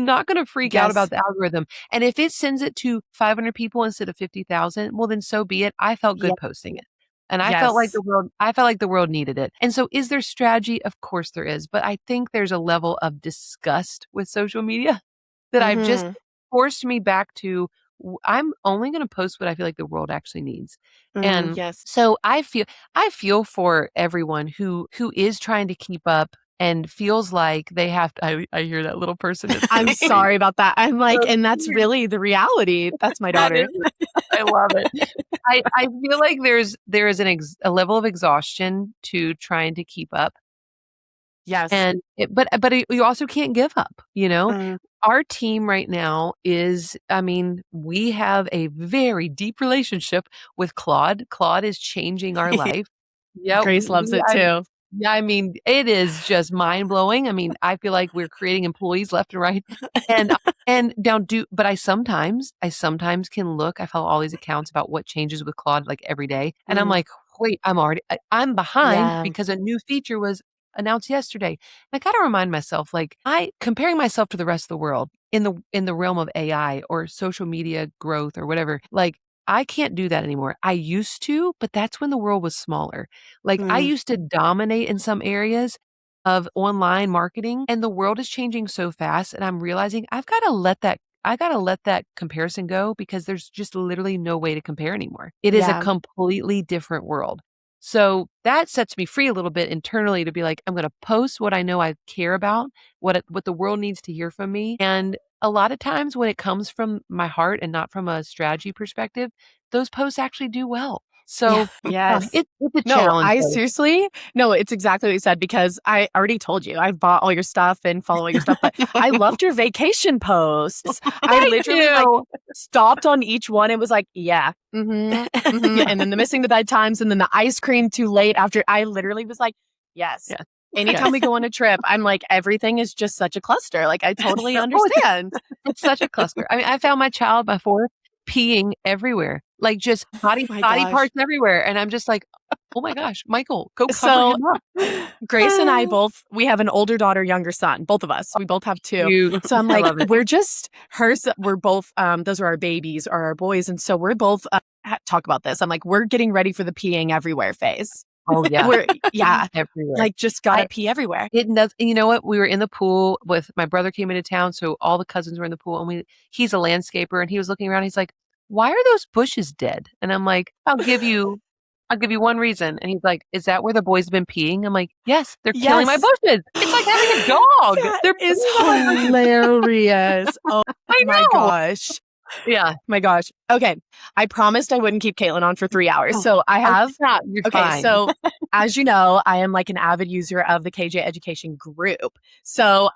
not going to freak out about the algorithm. And if it sends it to 500 people instead of 50,000, well then so be it. I felt good posting it. And I felt like the world needed it. And so is there strategy? Of course there is. But I think there's a level of disgust with social media that I've just forced me back to I'm only going to post what I feel like the world actually needs. Mm, And Yes. so I feel for everyone who is trying to keep up and feels like they have to. I hear that little person. It's so I'm sweet. sorry about that. I'm like, So and that's sweet. really the reality. That's my That daughter. is, I love it. I feel like there is a level of exhaustion to trying to keep up. Yes. And you also can't give up, you know? mm, Our team right now is, I mean, we have a very deep relationship with Claude. Claude is changing our life. Yeah, Grace loves it I too. yeah, I mean, it is just mind-blowing. I mean, I feel like we're creating employees left and right. And but I sometimes can look. I follow all these accounts about what changes with Claude like every day. And I'm mm, like, wait, I'm behind yeah. because a new feature was announced yesterday. And I gotta remind myself, like, I comparing myself to the rest of the world in the realm of AI or social media growth or whatever, like I can't do that anymore. I used to, but that's when the world was smaller. Like, I Mm, used to dominate in some areas of online marketing, and the world is changing so fast, and I'm realizing I gotta let that comparison go because there's just literally no way to compare anymore. It is a yeah. completely different world. So, that sets me free a little bit internally to be like, "I'm gonna post what I know I care about, what the world needs to hear from me," and a lot of times when it comes from my heart and not from a strategy perspective, those posts actually do well. Yeah. So, Yes. it's a No, challenge, I though. seriously, no, it's exactly what you said because I already told you I bought all your stuff and follow all your stuff, but I loved your vacation posts. I Thank literally like you. stopped on each one and was like, yeah, Yeah, and then the missing the bedtimes and then the ice cream too late after I literally was like, yes. yeah, Anytime yes. we go on a trip, I'm like, everything is just such a cluster. Like, I totally Oh, understand. it's such a cluster. I mean, I found my 4 peeing everywhere, like, just My body gosh. parts everywhere, and I'm just like, "Oh my gosh, Michael, go cover So him up." Grace and I both, we have an older daughter, younger son, both of us. We both have two. You So I'm I like, love it. we're both, those are our babies or our boys. And so we're both, talk about this. I'm like, we're getting ready for the peeing everywhere phase. Oh, yeah, Yeah, everywhere. like just gotta I pee everywhere. It does, and you know what? We were in the pool with my brother came into town, so all the cousins were in the pool, and he's a landscaper, and he was looking around, he's like, "Why are those bushes dead?" And I'm like, "I'll give you one reason." And he's like, "Is that where the boys have been peeing?" I'm like, "Yes, they're killing my Yes. bushes." It's like having a dog. That They're is peeing on my bushes. hilarious. Oh I my know. gosh. Yeah. My gosh. Okay. I promised I wouldn't keep Caitlin on for 3 hours. Oh, So I oh, have, stop. You're okay. fine. So as you know, I am like an avid user of the KJ education group. So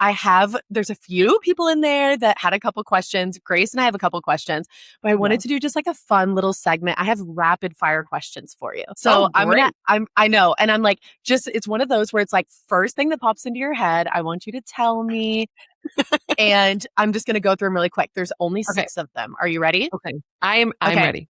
there's a few people in there that had a couple questions. Grace and I have a couple questions, but I Yeah. wanted to do just like a fun little segment. I have rapid fire questions for you. Oh, So great. I know. And I'm like, it's one of those where it's like, first thing that pops into your head, I want you to tell me. And I'm just going to go through them really quick. There's only Okay, 6 of them. Are you ready? okay. I'm Okay. ready.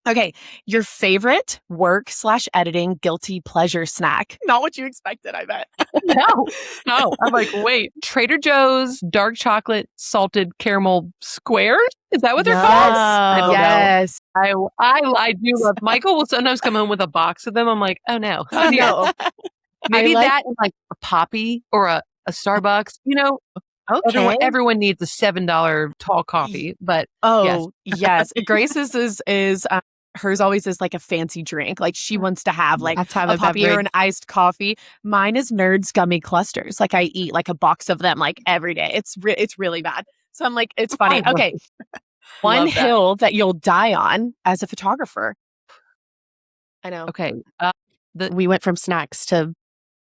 Okay. Your favorite work/editing guilty pleasure snack. Not what you expected, I bet. No, no. I'm like, "Wait, Trader Joe's dark chocolate salted caramel squares? Is that what they're called?" Yes. I don't know. Yes. I do love Michael will sometimes come home with a box of them. I'm like, "Oh, no. Oh, dear." No. I Maybe like that and, like, a Poppi or a Starbucks, Okay. everyone needs a $7 tall y- coffee, but yes. oh, yes. Grace's is hers always is like a fancy drink. Like she wants to have like Have to have a a puppy or beverage. an iced coffee. Mine is Nerds gummy clusters. Like I eat like a box of them like every day. It's really bad. So I'm like, it's I funny. love Okay. One love that. hill that you'll die on as a photographer. I know. Okay, the We went from snacks to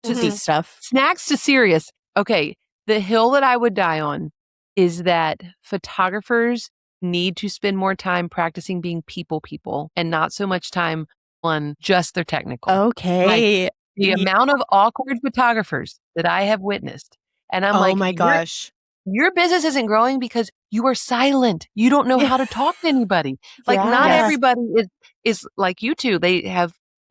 just Mhm. these stuff. snacks to serious. Okay, the hill that I would die on is that photographers need to spend more time practicing being people and not so much time on just their technical. Like, Okay. the Ye- amount of awkward photographers that I have witnessed, and I'm Oh like, my gosh. your business isn't growing because you are silent. You don't know Yeah. how to talk to anybody. Like, not Yeah. Yes. everybody is like you 2.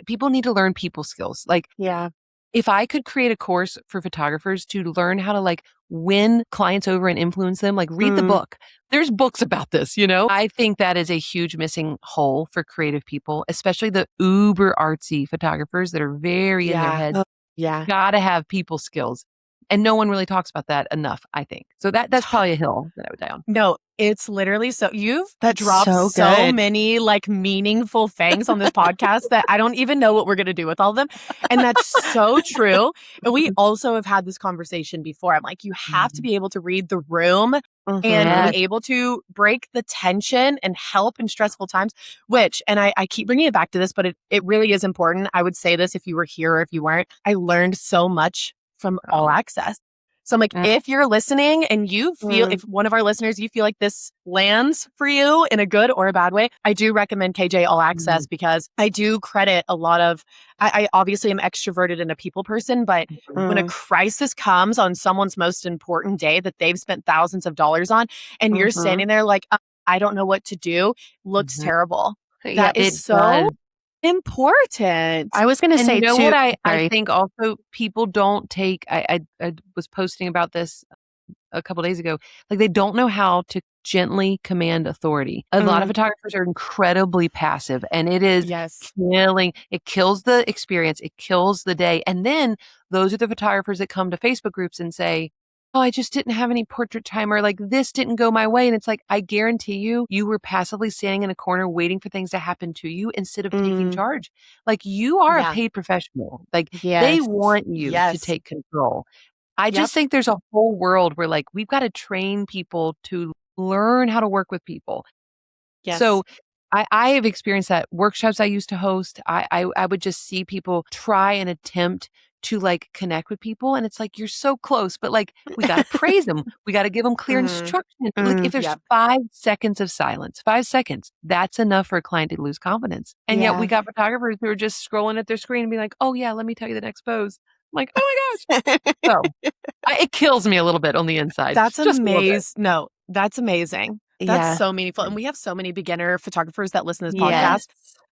People need to learn people skills. Like, Yeah. if I could create a course for photographers to learn how to like win clients over and influence them, like read the Mm, book. There's books about this. I think that is a huge missing hole for creative people, especially the uber artsy photographers that are very in their Yeah. head. oh, yeah. Gotta have people skills. And no one really talks about that enough, I think. So that's probably a hill that I would die on. No, it's literally you've That's dropped so so good. many like meaningful things on this podcast that I don't even know what we're going to do with all of them. And that's so true. And we also have had this conversation before. I'm like, you have to be able to read the room and be Yes. able to break the tension and help in stressful times, and I keep bringing it back to this, but it really is important. I would say this if you were here or if you weren't. I learned so much from All Access. So I'm like, if you're listening and you feel, if one of our listeners, you feel like this lands for you in a good or a bad way, I do recommend KJ All Access because I do credit a lot of, I obviously am extroverted and a people person, but when a crisis comes on someone's most important day that they've spent thousands of dollars on, and you're standing there like, I don't know what to do, looks terrible. That is so important. I was going to say, you know too, what I think also people don't take, I was posting about this a couple days ago, like they don't know how to gently command authority. A lot of photographers are incredibly passive, and it is killing. It kills the experience. It kills the day. And then those are the photographers that come to Facebook groups and say, oh, I just didn't have any portrait time, or like this didn't go my way. And it's like, I guarantee you were passively standing in a corner waiting for things to happen to you instead of taking charge. Like you are a paid professional. Like they want you to take control. I just think there's a whole world where like we've got to train people to learn how to work with people. So I have experienced that. Workshops I used to host, I would just see people try and attempt to like connect with people. And it's like, you're so close, but like, we got to praise them. We got to give them clear instruction. Like if there's 5 seconds of silence, 5 seconds, that's enough for a client to lose confidence. And yet we got photographers who are just scrolling at their screen and be like, oh yeah, let me tell you the next pose. I'm like, oh my gosh. So it kills me a little bit on the inside. That's just amazing. No, that's amazing. That's so meaningful. And we have so many beginner photographers that listen to this podcast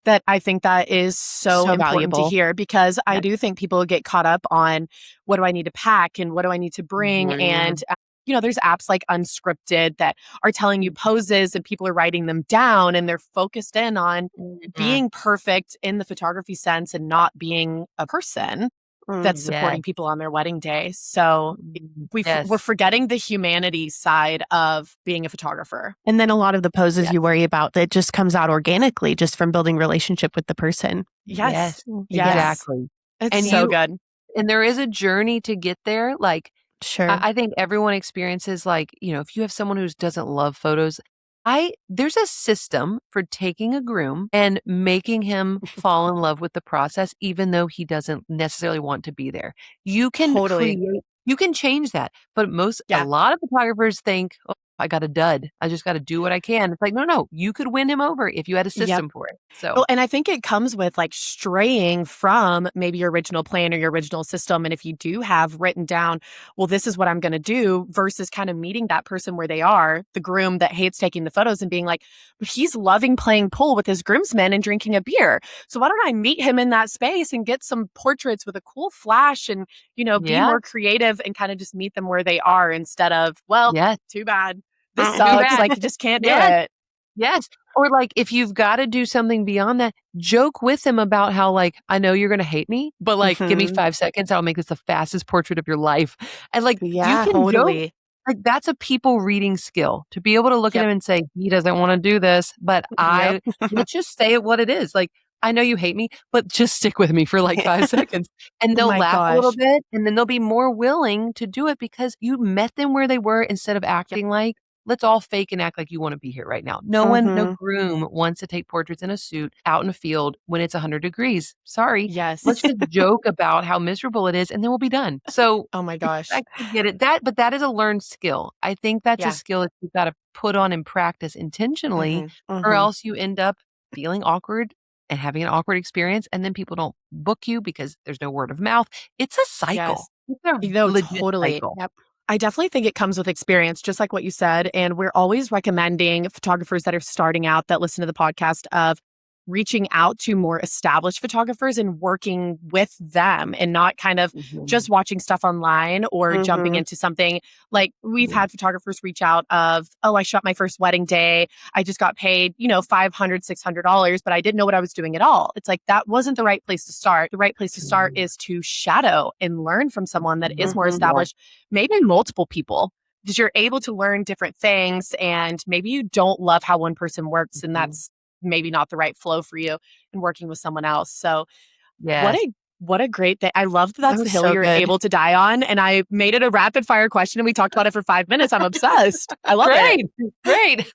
that I think that is so important valuable to hear, because I do think people get caught up on what do I need to pack and what do I need to bring. And, there's apps like Unscripted that are telling you poses and people are writing them down and they're focused in on being perfect in the photography sense and not being a person that's supporting people on their wedding day. So we're forgetting the humanity side of being a photographer. And then a lot of the poses you worry about that just comes out organically just from building relationship with the person. Yes. Exactly. It's so good. And there is a journey to get there. Like, sure. I think everyone experiences like, if you have someone who doesn't love photos, there's a system for taking a groom and making him fall in love with the process, even though he doesn't necessarily want to be there. You can you can change that. But a lot of photographers think, oh, I got a dud. I just got to do what I can. It's like, no, you could win him over if you had a system for it. So, well, and I think it comes with like straying from maybe your original plan or your original system. And if you do have written down, well, this is what I'm going to do, versus kind of meeting that person where they are, the groom that hates taking the photos and being like, but he's loving playing pool with his groomsmen and drinking a beer. So why don't I meet him in that space and get some portraits with a cool flash and, be more creative and kind of just meet them where they are instead of, well, too bad. This sucks. Like, you just can't do it. Yes. Or like, if you've got to do something beyond that, joke with them about how like, I know you're going to hate me, but like, give me 5 seconds. I'll make this the fastest portrait of your life. And like, you can joke. Like, that's a people reading skill, to be able to look at him and say, he doesn't want to do this, but let's just say it what it is. Like, I know you hate me, but just stick with me for like 5 seconds. And they'll laugh a little bit, and then they'll be more willing to do it because you met them where they were instead of acting like, let's all fake and act like you want to be here right now. No groom wants to take portraits in a suit out in a field when it's 100 degrees. Sorry. Yes. Let's just joke about how miserable it is, and then we'll be done. So, oh my gosh, I get it. But that is a learned skill. I think that's a skill that you've got to put on and practice intentionally, or else you end up feeling awkward and having an awkward experience, and then people don't book you because there's no word of mouth. It's a cycle. It's a legit cycle. Yep. I definitely think it comes with experience, just like what you said. And we're always recommending photographers that are starting out that listen to the podcast of reaching out to more established photographers and working with them and not kind of just watching stuff online or jumping into something. Like we've had photographers reach out of, oh, I shot my first wedding day. I just got paid, $500, $600, but I didn't know what I was doing at all. It's like, that wasn't the right place to start. The right place to start is to shadow and learn from someone that is more established, maybe multiple people, because you're able to learn different things. And maybe you don't love how one person works, and that's maybe not the right flow for you in working with someone else. So what a great thing. I love that that's the hill you're able to die on. And I made it a rapid fire question and we talked about it for 5 minutes. I'm obsessed. I love it. Great.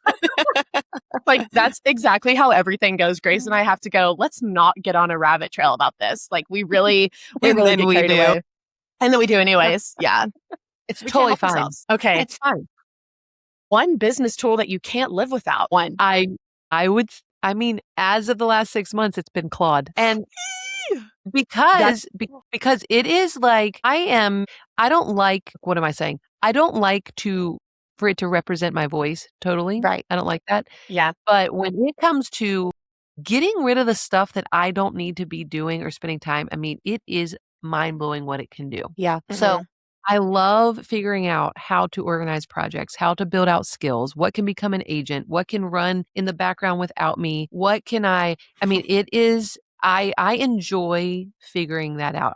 Like that's exactly how everything goes. Grace and I have to go, let's not get on a rabbit trail about this. Like we really get carried away. And then we do anyways. Yeah. It's totally fine. Okay. It's fine. One business tool that you can't live without. One. I mean, as of the last 6 months, it's been Claude. And because it is like, I don't like, what am I saying? I don't like for it to represent my voice totally. Right. I don't like that. Yeah. But when it comes to getting rid of the stuff that I don't need to be doing or spending time, I mean, it is mind blowing what it can do. Yeah. So I love figuring out how to organize projects, how to build out skills, what can become an agent, what can run in the background without me, it is, I enjoy figuring that out.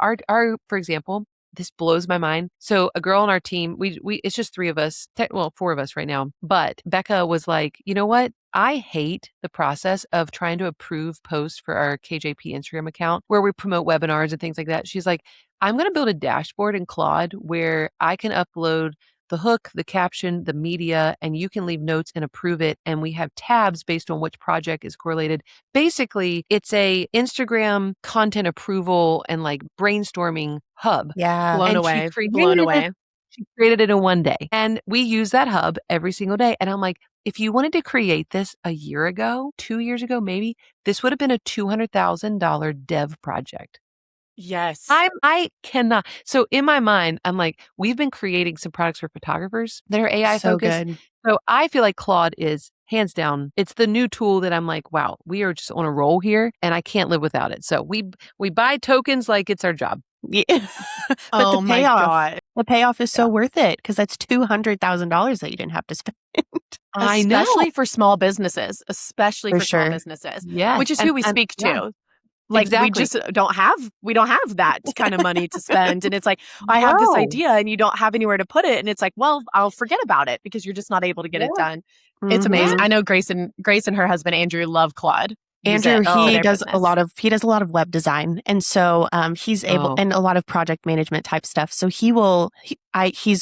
For example, this blows my mind. So a girl on our team, we it's just 3 of us, 4 of us right now, but Becca was like, you know what? I hate the process of trying to approve posts for our KJP Instagram account where we promote webinars and things like that. She's like, I'm going to build a dashboard in Claude where I can upload the hook, the caption, the media, and you can leave notes and approve it. And we have tabs based on which project is correlated. Basically, it's a Instagram content approval and like brainstorming hub. Yeah. Blown away. She created it in one day. And we use that hub every single day. And I'm like, if you wanted to create this a year ago, 2 years ago, maybe, this would have been a $200,000 dev project. Yes. I cannot. So in my mind, I'm like, we've been creating some products for photographers that are AI focused. Good. So I feel like Claude is hands down. It's the new tool that I'm like, wow, we are just on a roll here and I can't live without it. So we buy tokens like it's our job. Yeah. But the payoff is so worth it because that's $200,000 that you didn't have to spend. I know. Especially for small businesses, small businesses. Yeah. Which is who we speak to. Yeah. Like exactly. we just don't have that kind of money to spend. And it's like, I have this idea and you don't have anywhere to put it. And it's like, well, I'll forget about it because you're just not able to get it done. It's amazing. I know Grace and her husband, Andrew, love Claude. Andrew, he does a lot of web design. And so he's able, and a lot of project management type stuff. So he's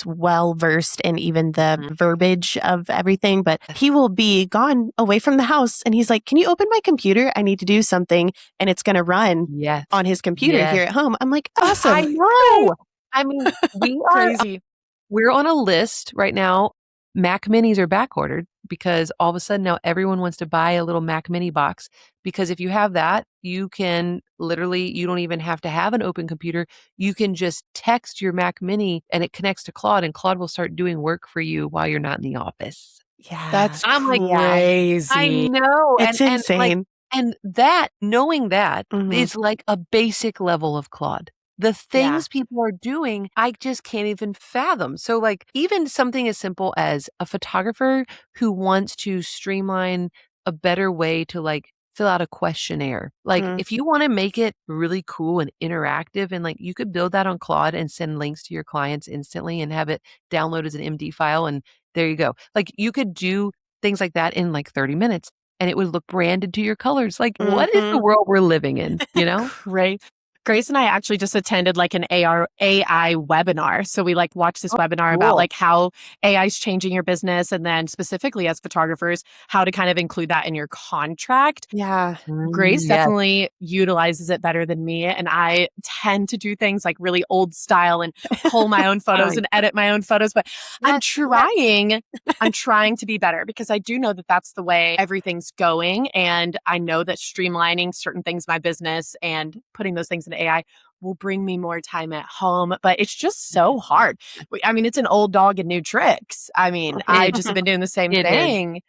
well versed in even the verbiage of everything, but he will be gone away from the house. And he's like, can you open my computer? I need to do something. And it's going to run on his computer here at home. I'm like, awesome. I know. I mean, we are crazy. We're on a list right now. Mac Minis are back ordered because all of a sudden now everyone wants to buy a little Mac Mini box because if you have that, you can literally, you don't even have to have an open computer. You can just text your Mac Mini and it connects to Claude and Claude will start doing work for you while you're not in the office. Yeah. That's crazy. I know. It's insane. And knowing that is like a basic level of Claude. The things people are doing, I just can't even fathom. So like even something as simple as a photographer who wants to streamline a better way to like fill out a questionnaire. Like if you want to make it really cool and interactive and like you could build that on Claude and send links to your clients instantly and have it download as an MD file and there you go. Like you could do things like that in like 30 minutes and it would look branded to your colors. Like what is the world we're living in, you know? Right. Grace and I actually just attended like an AI webinar. So we like watched this webinar about like how AI is changing your business and then specifically as photographers, how to kind of include that in your contract. Yeah. Grace definitely utilizes it better than me. And I tend to do things like really old style and pull my own photos and edit my own photos. But I'm trying to be better because I do know that that's the way everything's going. And I know that streamlining certain things in my business and putting those things in AI will bring me more time at home, but it's just so hard. I mean, it's an old dog and new tricks. I mean, I just have been doing the same thing.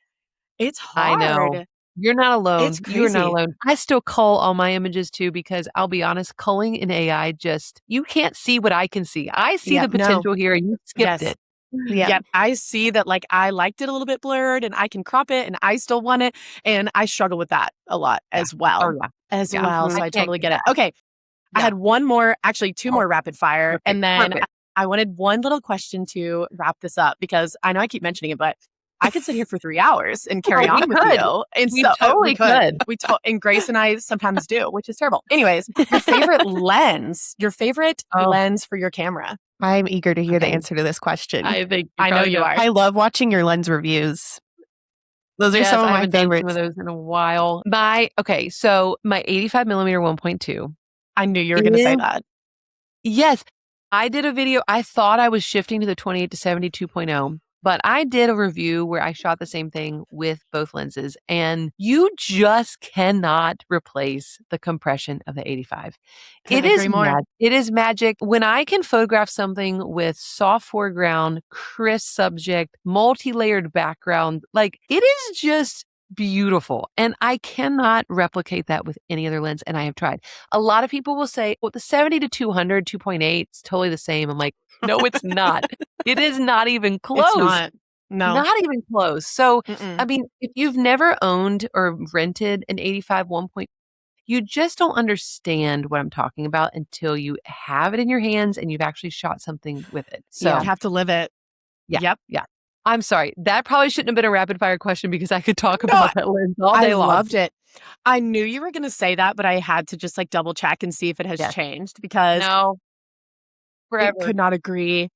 It's hard. I know. You're not alone. It's You are not crazy. alone. I still cull all my images too because I'll be honest, culling in AI just you can't see what I can see. I see the Yep. No. potential here and you skipped Yes. it. Yeah. Yep. I see that like I liked it a little bit blurred and I can crop it and I still want it. And I struggle with that a lot as well. Oh yeah. As Yeah. well. So I I can't totally get get it. that. Okay. I Yeah. had one more, actually two Oh, more rapid fire. perfect. And then Perfect. I wanted one little question to wrap this up because I know I keep mentioning it, but I could sit here for 3 hours and carry Oh, we on with could. you. And We so totally could. And Grace and I sometimes do, which is terrible. Anyways, your favorite lens, Oh. lens for your camera. I'm eager to hear the Okay. answer to this question. I think I know you are. I love watching your lens reviews. Those are Yes, some of I my haven't done favorites. some of those in a while. So my 85 millimeter 1.2. I knew you were going to say that. Yes. I did a video. I thought I was shifting to the 28 to 70 2.0, but I did a review where I shot the same thing with both lenses, and you just cannot replace the compression of the 85. Couldn't agree more. It is magic. When I can photograph something with soft foreground, crisp subject, multi-layered background, like it is just beautiful. And I cannot replicate that with any other lens. And I have tried. A lot of people will say, well, the 70 to 200, 2.8, it's totally the same. I'm like, no, it's not. It is not even close. It's not. No. Not even close. So, Mm-mm. I mean, if you've never owned or rented an 85 1. You just don't understand what I'm talking about until you have it in your hands and you've actually shot something with it. So, You have to live it. yeah. Yep. Yeah. I'm sorry. That probably shouldn't have been a rapid fire question because I could talk about that lens all day I long. loved it. I knew you were going to say that, but I had to just like double check and see if it has Yes. changed because No, forever. could not agree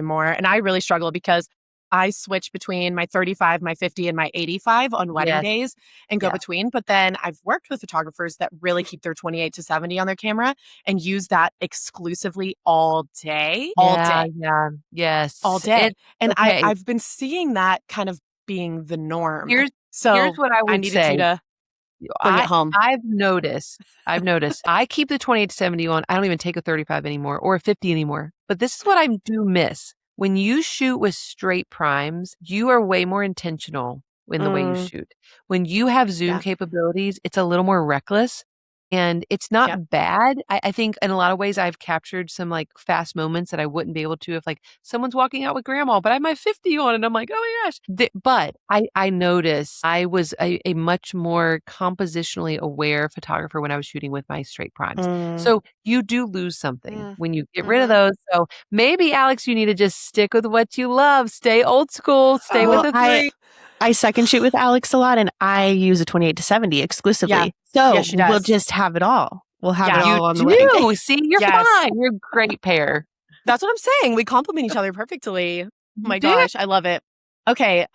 more. And I really struggle because I switch between my 35, my 50, and my 85 on wedding Yes. days and go Yes. between. But then I've worked with photographers that really keep their 28 to 70 on their camera and use that exclusively all day. All Yeah, day. yeah, yes. All day. And okay. I've been seeing that kind of being the norm. Here's So what I would needed say. you to bring it home. I've noticed I keep the 28 to 70 on. I don't even take a 35 anymore or a 50 anymore. But this is what I do miss. When you shoot with straight primes, you are way more intentional in the way you shoot. When you have zoom capabilities, it's a little more reckless. And it's not bad. I think in a lot of ways I've captured some like fast moments that I wouldn't be able to if like someone's walking out with grandma, but I have my 50 on and I'm like, oh my gosh. But I noticed I was a much more compositionally aware photographer when I was shooting with my straight primes. So you do lose something when you get rid of those. So maybe Alex, you need to just stick with what you love. Stay old school. Stay with the three. I second shoot with Alex a lot, and I use a 28 to 70 exclusively. Yeah. So Yeah, she does. we'll just have it all. We'll have it all on the You wedding. do. See, you're fine. You're a great pair. That's what I'm saying. We complement each other perfectly. Oh my do. gosh, I love it. Okay.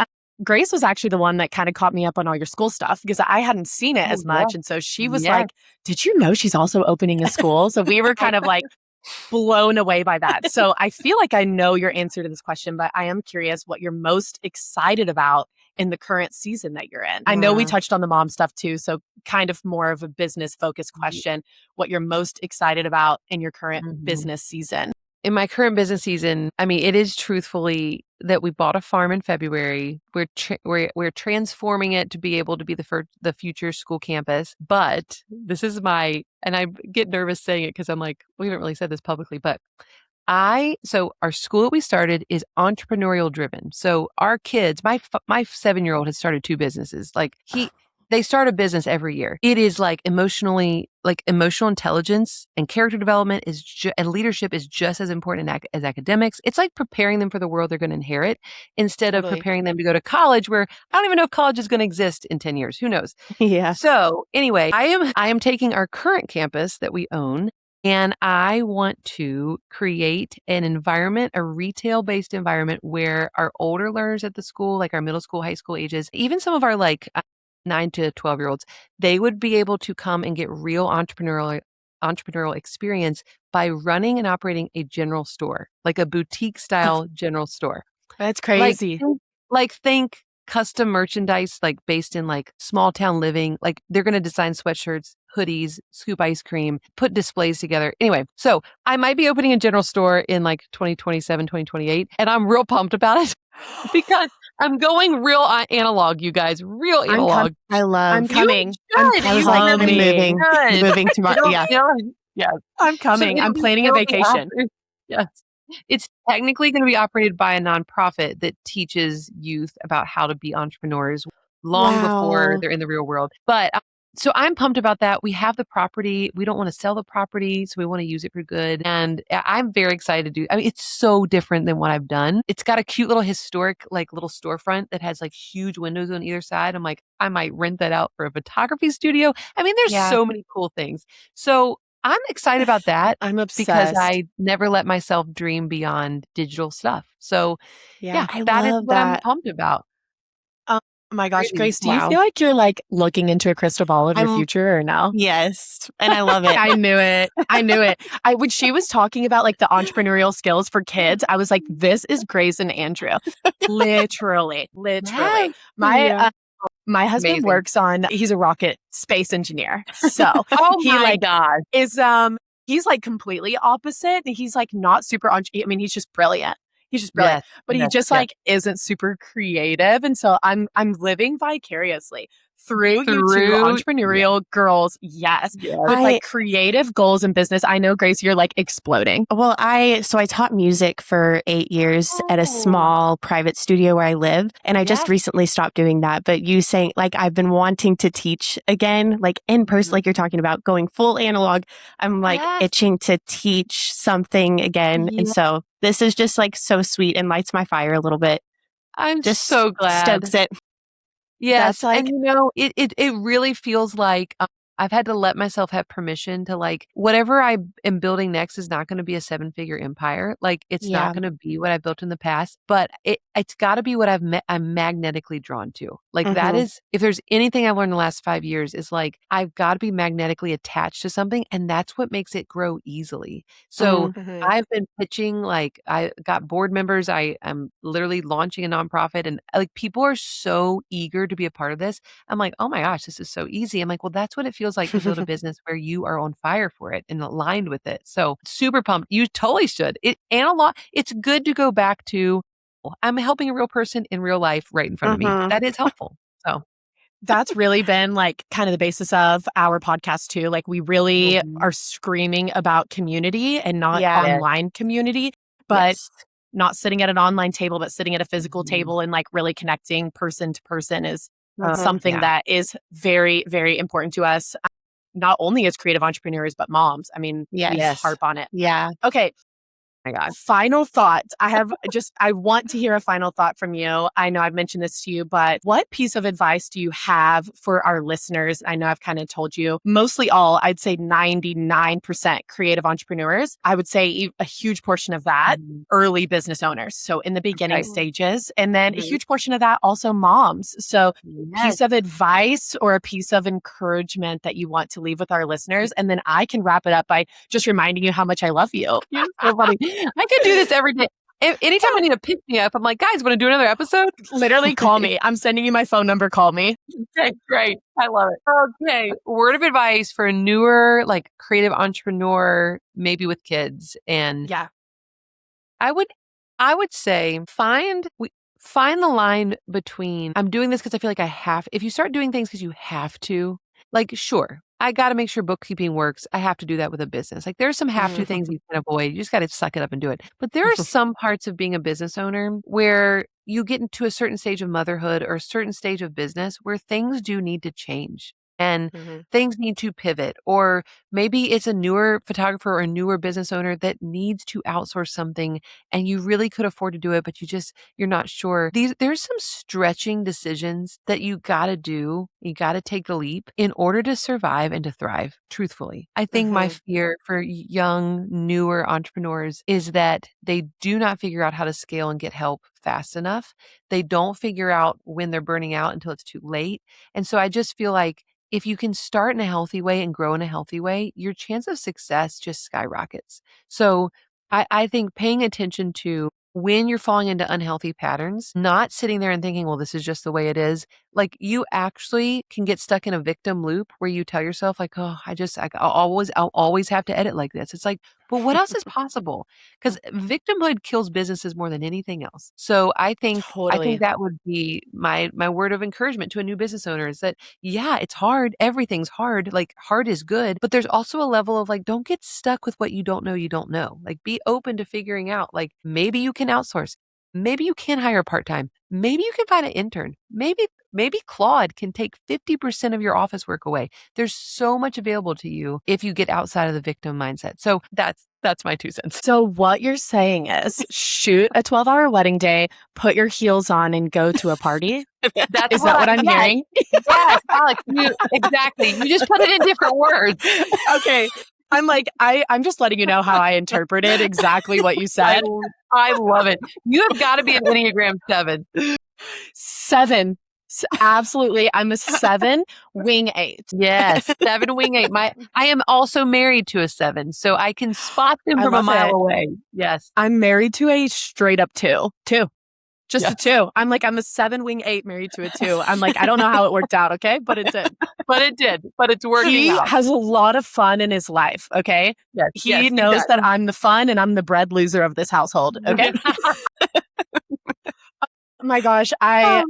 Grace was actually the one that kind of caught me up on all your school stuff because I hadn't seen it as much. And so she was like, did you know she's also opening a school? So we were kind of like blown away by that. So I feel like I know your answer to this question, but I am curious what you're most excited about in the current season that you're in. I know we touched on the mom stuff too. So kind of more of a business focused question, what you're most excited about in your current business season. In my current business season, I mean, it is truthfully that we bought a farm in February. We're transforming it to be able to be the future school campus. But this is and I get nervous saying it because I'm like, we haven't really said this publicly, but so our school that we started is entrepreneurial driven. So our kids, my 7-year-old has started 2 businesses. Like they start a business every year. It is like emotional intelligence and character development and leadership is just as important as academics. It's like preparing them for the world they're going to inherit instead of preparing them to go to college where I don't even know if college is going to exist in 10 years. Who knows? Yeah. So anyway, I am taking our current campus that we own and I want to create an environment, a retail-based environment where our older learners at the school, like our middle school, high school ages, even some of our like 9 to 12-year-olds, they would be able to come and get real entrepreneurial experience by running and operating a general store, like a boutique style general store. That's crazy. Think custom merchandise, like based in like small town living. Like they're going to design sweatshirts, hoodies, scoop ice cream, put displays together. Anyway, so I might be opening a general store in like 2027, 2028. And I'm real pumped about it because I'm going real analog, you guys. Real I'm coming. analog. I love. I'm coming. You I'm should. I was You like, I'm really moving, should. moving to my, yeah. Yes. I'm So coming. I'm planning a it'll be vacation. yes. It's technically going to be operated by a nonprofit that teaches youth about how to be entrepreneurs long before Wow. they're in the real world. But so I'm pumped about that. We have the property. We don't want to sell the property, so we want to use it for good. And I'm very excited to do. I mean, it's so different than what I've done. It's got a cute little historic, like little storefront that has like huge windows on either side. I'm like, I might rent that out for a photography studio. I mean, there's Yeah. so many cool things. So I'm excited about that I'm because obsessed. I never let myself dream beyond digital stuff. So yeah, I that is love what I'm that. pumped about. Oh my gosh, Really. Grace, do you Wow. feel like you're like looking into a crystal ball of your I'm, future or no? yes. And I love it. I knew it. I knew it. When she was talking about like the entrepreneurial skills for kids, I was like, this is Grace and Andrew. Literally. Yes. My Yeah. my husband Amazing. works he's a rocket space engineer. So Oh he my like gosh. is he's like completely opposite. He's like not super I mean, he's just brilliant. He's just brilliant. Yes. But he Yes. just Yes. like isn't super creative. And so I'm living vicariously through you two Through entrepreneurial girls. Yes. yes. With like creative goals in business. I know, Grace, you're like exploding. Well, I taught music for 8 years at a Oh. small private studio where I live, and I just Yes. recently stopped doing that. But you saying like I've been wanting to teach again, like in person, like you're talking about going full analog. I'm like Yes. itching to teach something again, and Yeah. so this is just like so sweet and lights my fire a little bit. I'm Just so glad. stokes it. Yes, That's like and it really feels like I've had to let myself have permission to like whatever I am building next is not going to be a seven-figure empire. Like it's Yeah. not going to be what I built in the past, but it's got to be what I'm magnetically drawn to. Like that Mhm. is if there's anything I've learned in the last 5 years is like I've got to be magnetically attached to something, and that's what makes it grow easily. So Mhm. I've been pitching, like I got board members. I am literally launching a nonprofit and like people are so eager to be a part of this. I'm like, oh my gosh, this is so easy. I'm like, well, that's what it feels like to build a business where you are on fire for it and aligned with it. So super pumped. You totally should. It's good to go back to, I'm helping a real person in real life right in front of me. Mhm. That is helpful. So That's really been like kind of the basis of our podcast too. Like we really Mhm. are screaming about community and not Yeah. online community, but Yes. not sitting at an online table, but sitting at a physical Mhm. table and like really connecting person to person is Mhm. something Yeah. that is very, very important to us. Not only as creative entrepreneurs, but moms. I mean, we Yes. harp on it. Yeah. Okay. My God. Final thought. I want to hear a final thought from you. I know I've mentioned this to you, but what piece of advice do you have for our listeners? I know I've kind of told you mostly I'd say 99% creative entrepreneurs. I would say a huge portion of that, Mhm. early business owners. So in the beginning Okay. stages, and then a Mhm. huge portion of that also moms. So Yes. piece of advice or a piece of encouragement that you want to leave with our listeners. And then I can wrap it up by just reminding you how much I love you. You're so funny. I could do this every day. Anytime I need to pick me up, I'm like, guys, want to do another episode? Literally call me. I'm sending you my phone number. Call me. Okay, great. I love it. Okay. Word of advice for a newer, like creative entrepreneur, maybe with kids. And Yeah. I would say find the line between I'm doing this because I feel like I have. If you start doing things because you have to, like, sure, I got to make sure bookkeeping works. I have to do that with a business. Like, there's some have to things you can avoid. You just got to suck it up and do it. But there are some parts of being a business owner where you get into a certain stage of motherhood or a certain stage of business where things do need to change. And things need to pivot, or maybe it's a newer photographer or a newer business owner that needs to outsource something and you really could afford to do it, but you're not sure. There's some stretching decisions that you got to do. You got to take the leap in order to survive and to thrive, truthfully. I think my fear for young, newer entrepreneurs is that they do not figure out how to scale and get help fast enough. They don't figure out when they're burning out until it's too late. And so I just feel like if you can start in a healthy way and grow in a healthy way, your chance of success just skyrockets. So I think paying attention to when you're falling into unhealthy patterns, not sitting there and thinking, well, this is just the way it is. Like you actually can get stuck in a victim loop where you tell yourself like, oh, I'll always have to edit like this. It's like, But what else is possible? Because victimhood kills businesses more than anything else. So I think Totally. that would be my word of encouragement to a new business owner is that, yeah, it's hard. Everything's hard. Like hard is good, but there's also a level of like, don't get stuck with what you don't know you don't know. Like be open to figuring out, like maybe you can outsource. Maybe you can hire part-time. Maybe you can find an intern. Maybe Claude can take 50% of your office work away. There's so much available to you if you get outside of the victim mindset. So that's my 2 cents. So what you're saying is shoot a 12-hour wedding day, put your heels on and go to a party? That's Is that what I'm yes, hearing? yes, Alex, exactly. You just put it in different words. Okay. I'm just letting you know how I interpreted exactly what you said. I love it. You have got to be an Enneagram 7. 7. Absolutely. I'm a 7 wing 8. Yes, 7 wing 8. I am also married to a 7, so I can spot them I from a love mile it. away. Yes. I'm married to a straight up 2. Just Yes. a 2. I'm a 7 wing 8 married to a 2. I'm I don't know how it worked out, okay? But it did. But it did. But it's working He out. has a lot of fun in his life, okay? Yes, He knows that I'm the fun and I'm the bread loser of this household, okay? Oh my gosh, I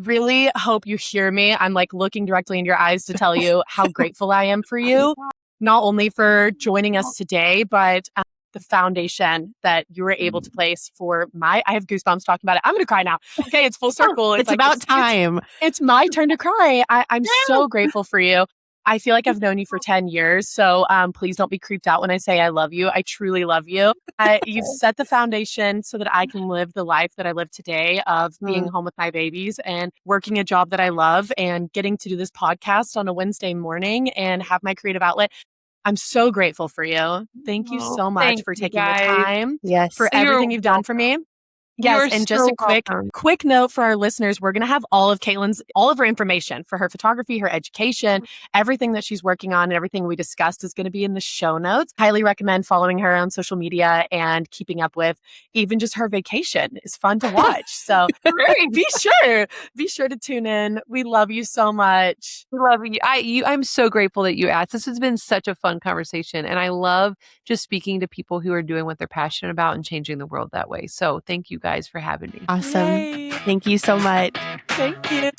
really hope you hear me. I'm looking directly in your eyes to tell you how grateful I am for you, not only for joining us today, but the foundation that you were able to place for I have goosebumps talking about it. I'm going to cry now. Okay, it's full circle. It's about time. It's my turn to cry. I'm so grateful for you. I feel like I've known you for 10 years. So please don't be creeped out when I say I love you. I truly love you. You've set the foundation so that I can live the life that I live today of being home with my babies and working a job that I love and getting to do this podcast on a Wednesday morning and have my creative outlet. I'm so grateful for you. Thank you so much for taking the time for everything you've done for me. Yes, and just a quick note for our listeners, we're going to have all of her information for her photography, her education, everything that she's working on and everything we discussed is going to be in the show notes. Highly recommend following her on social media and keeping up with even just her vacation. It's fun to watch. So be sure to tune in. We love you so much. We love you. I'm so grateful that you asked. This has been such a fun conversation. And I love just speaking to people who are doing what they're passionate about and changing the world that way. So thank you guys for having me. Awesome. Yay. Thank you so much. Thank you.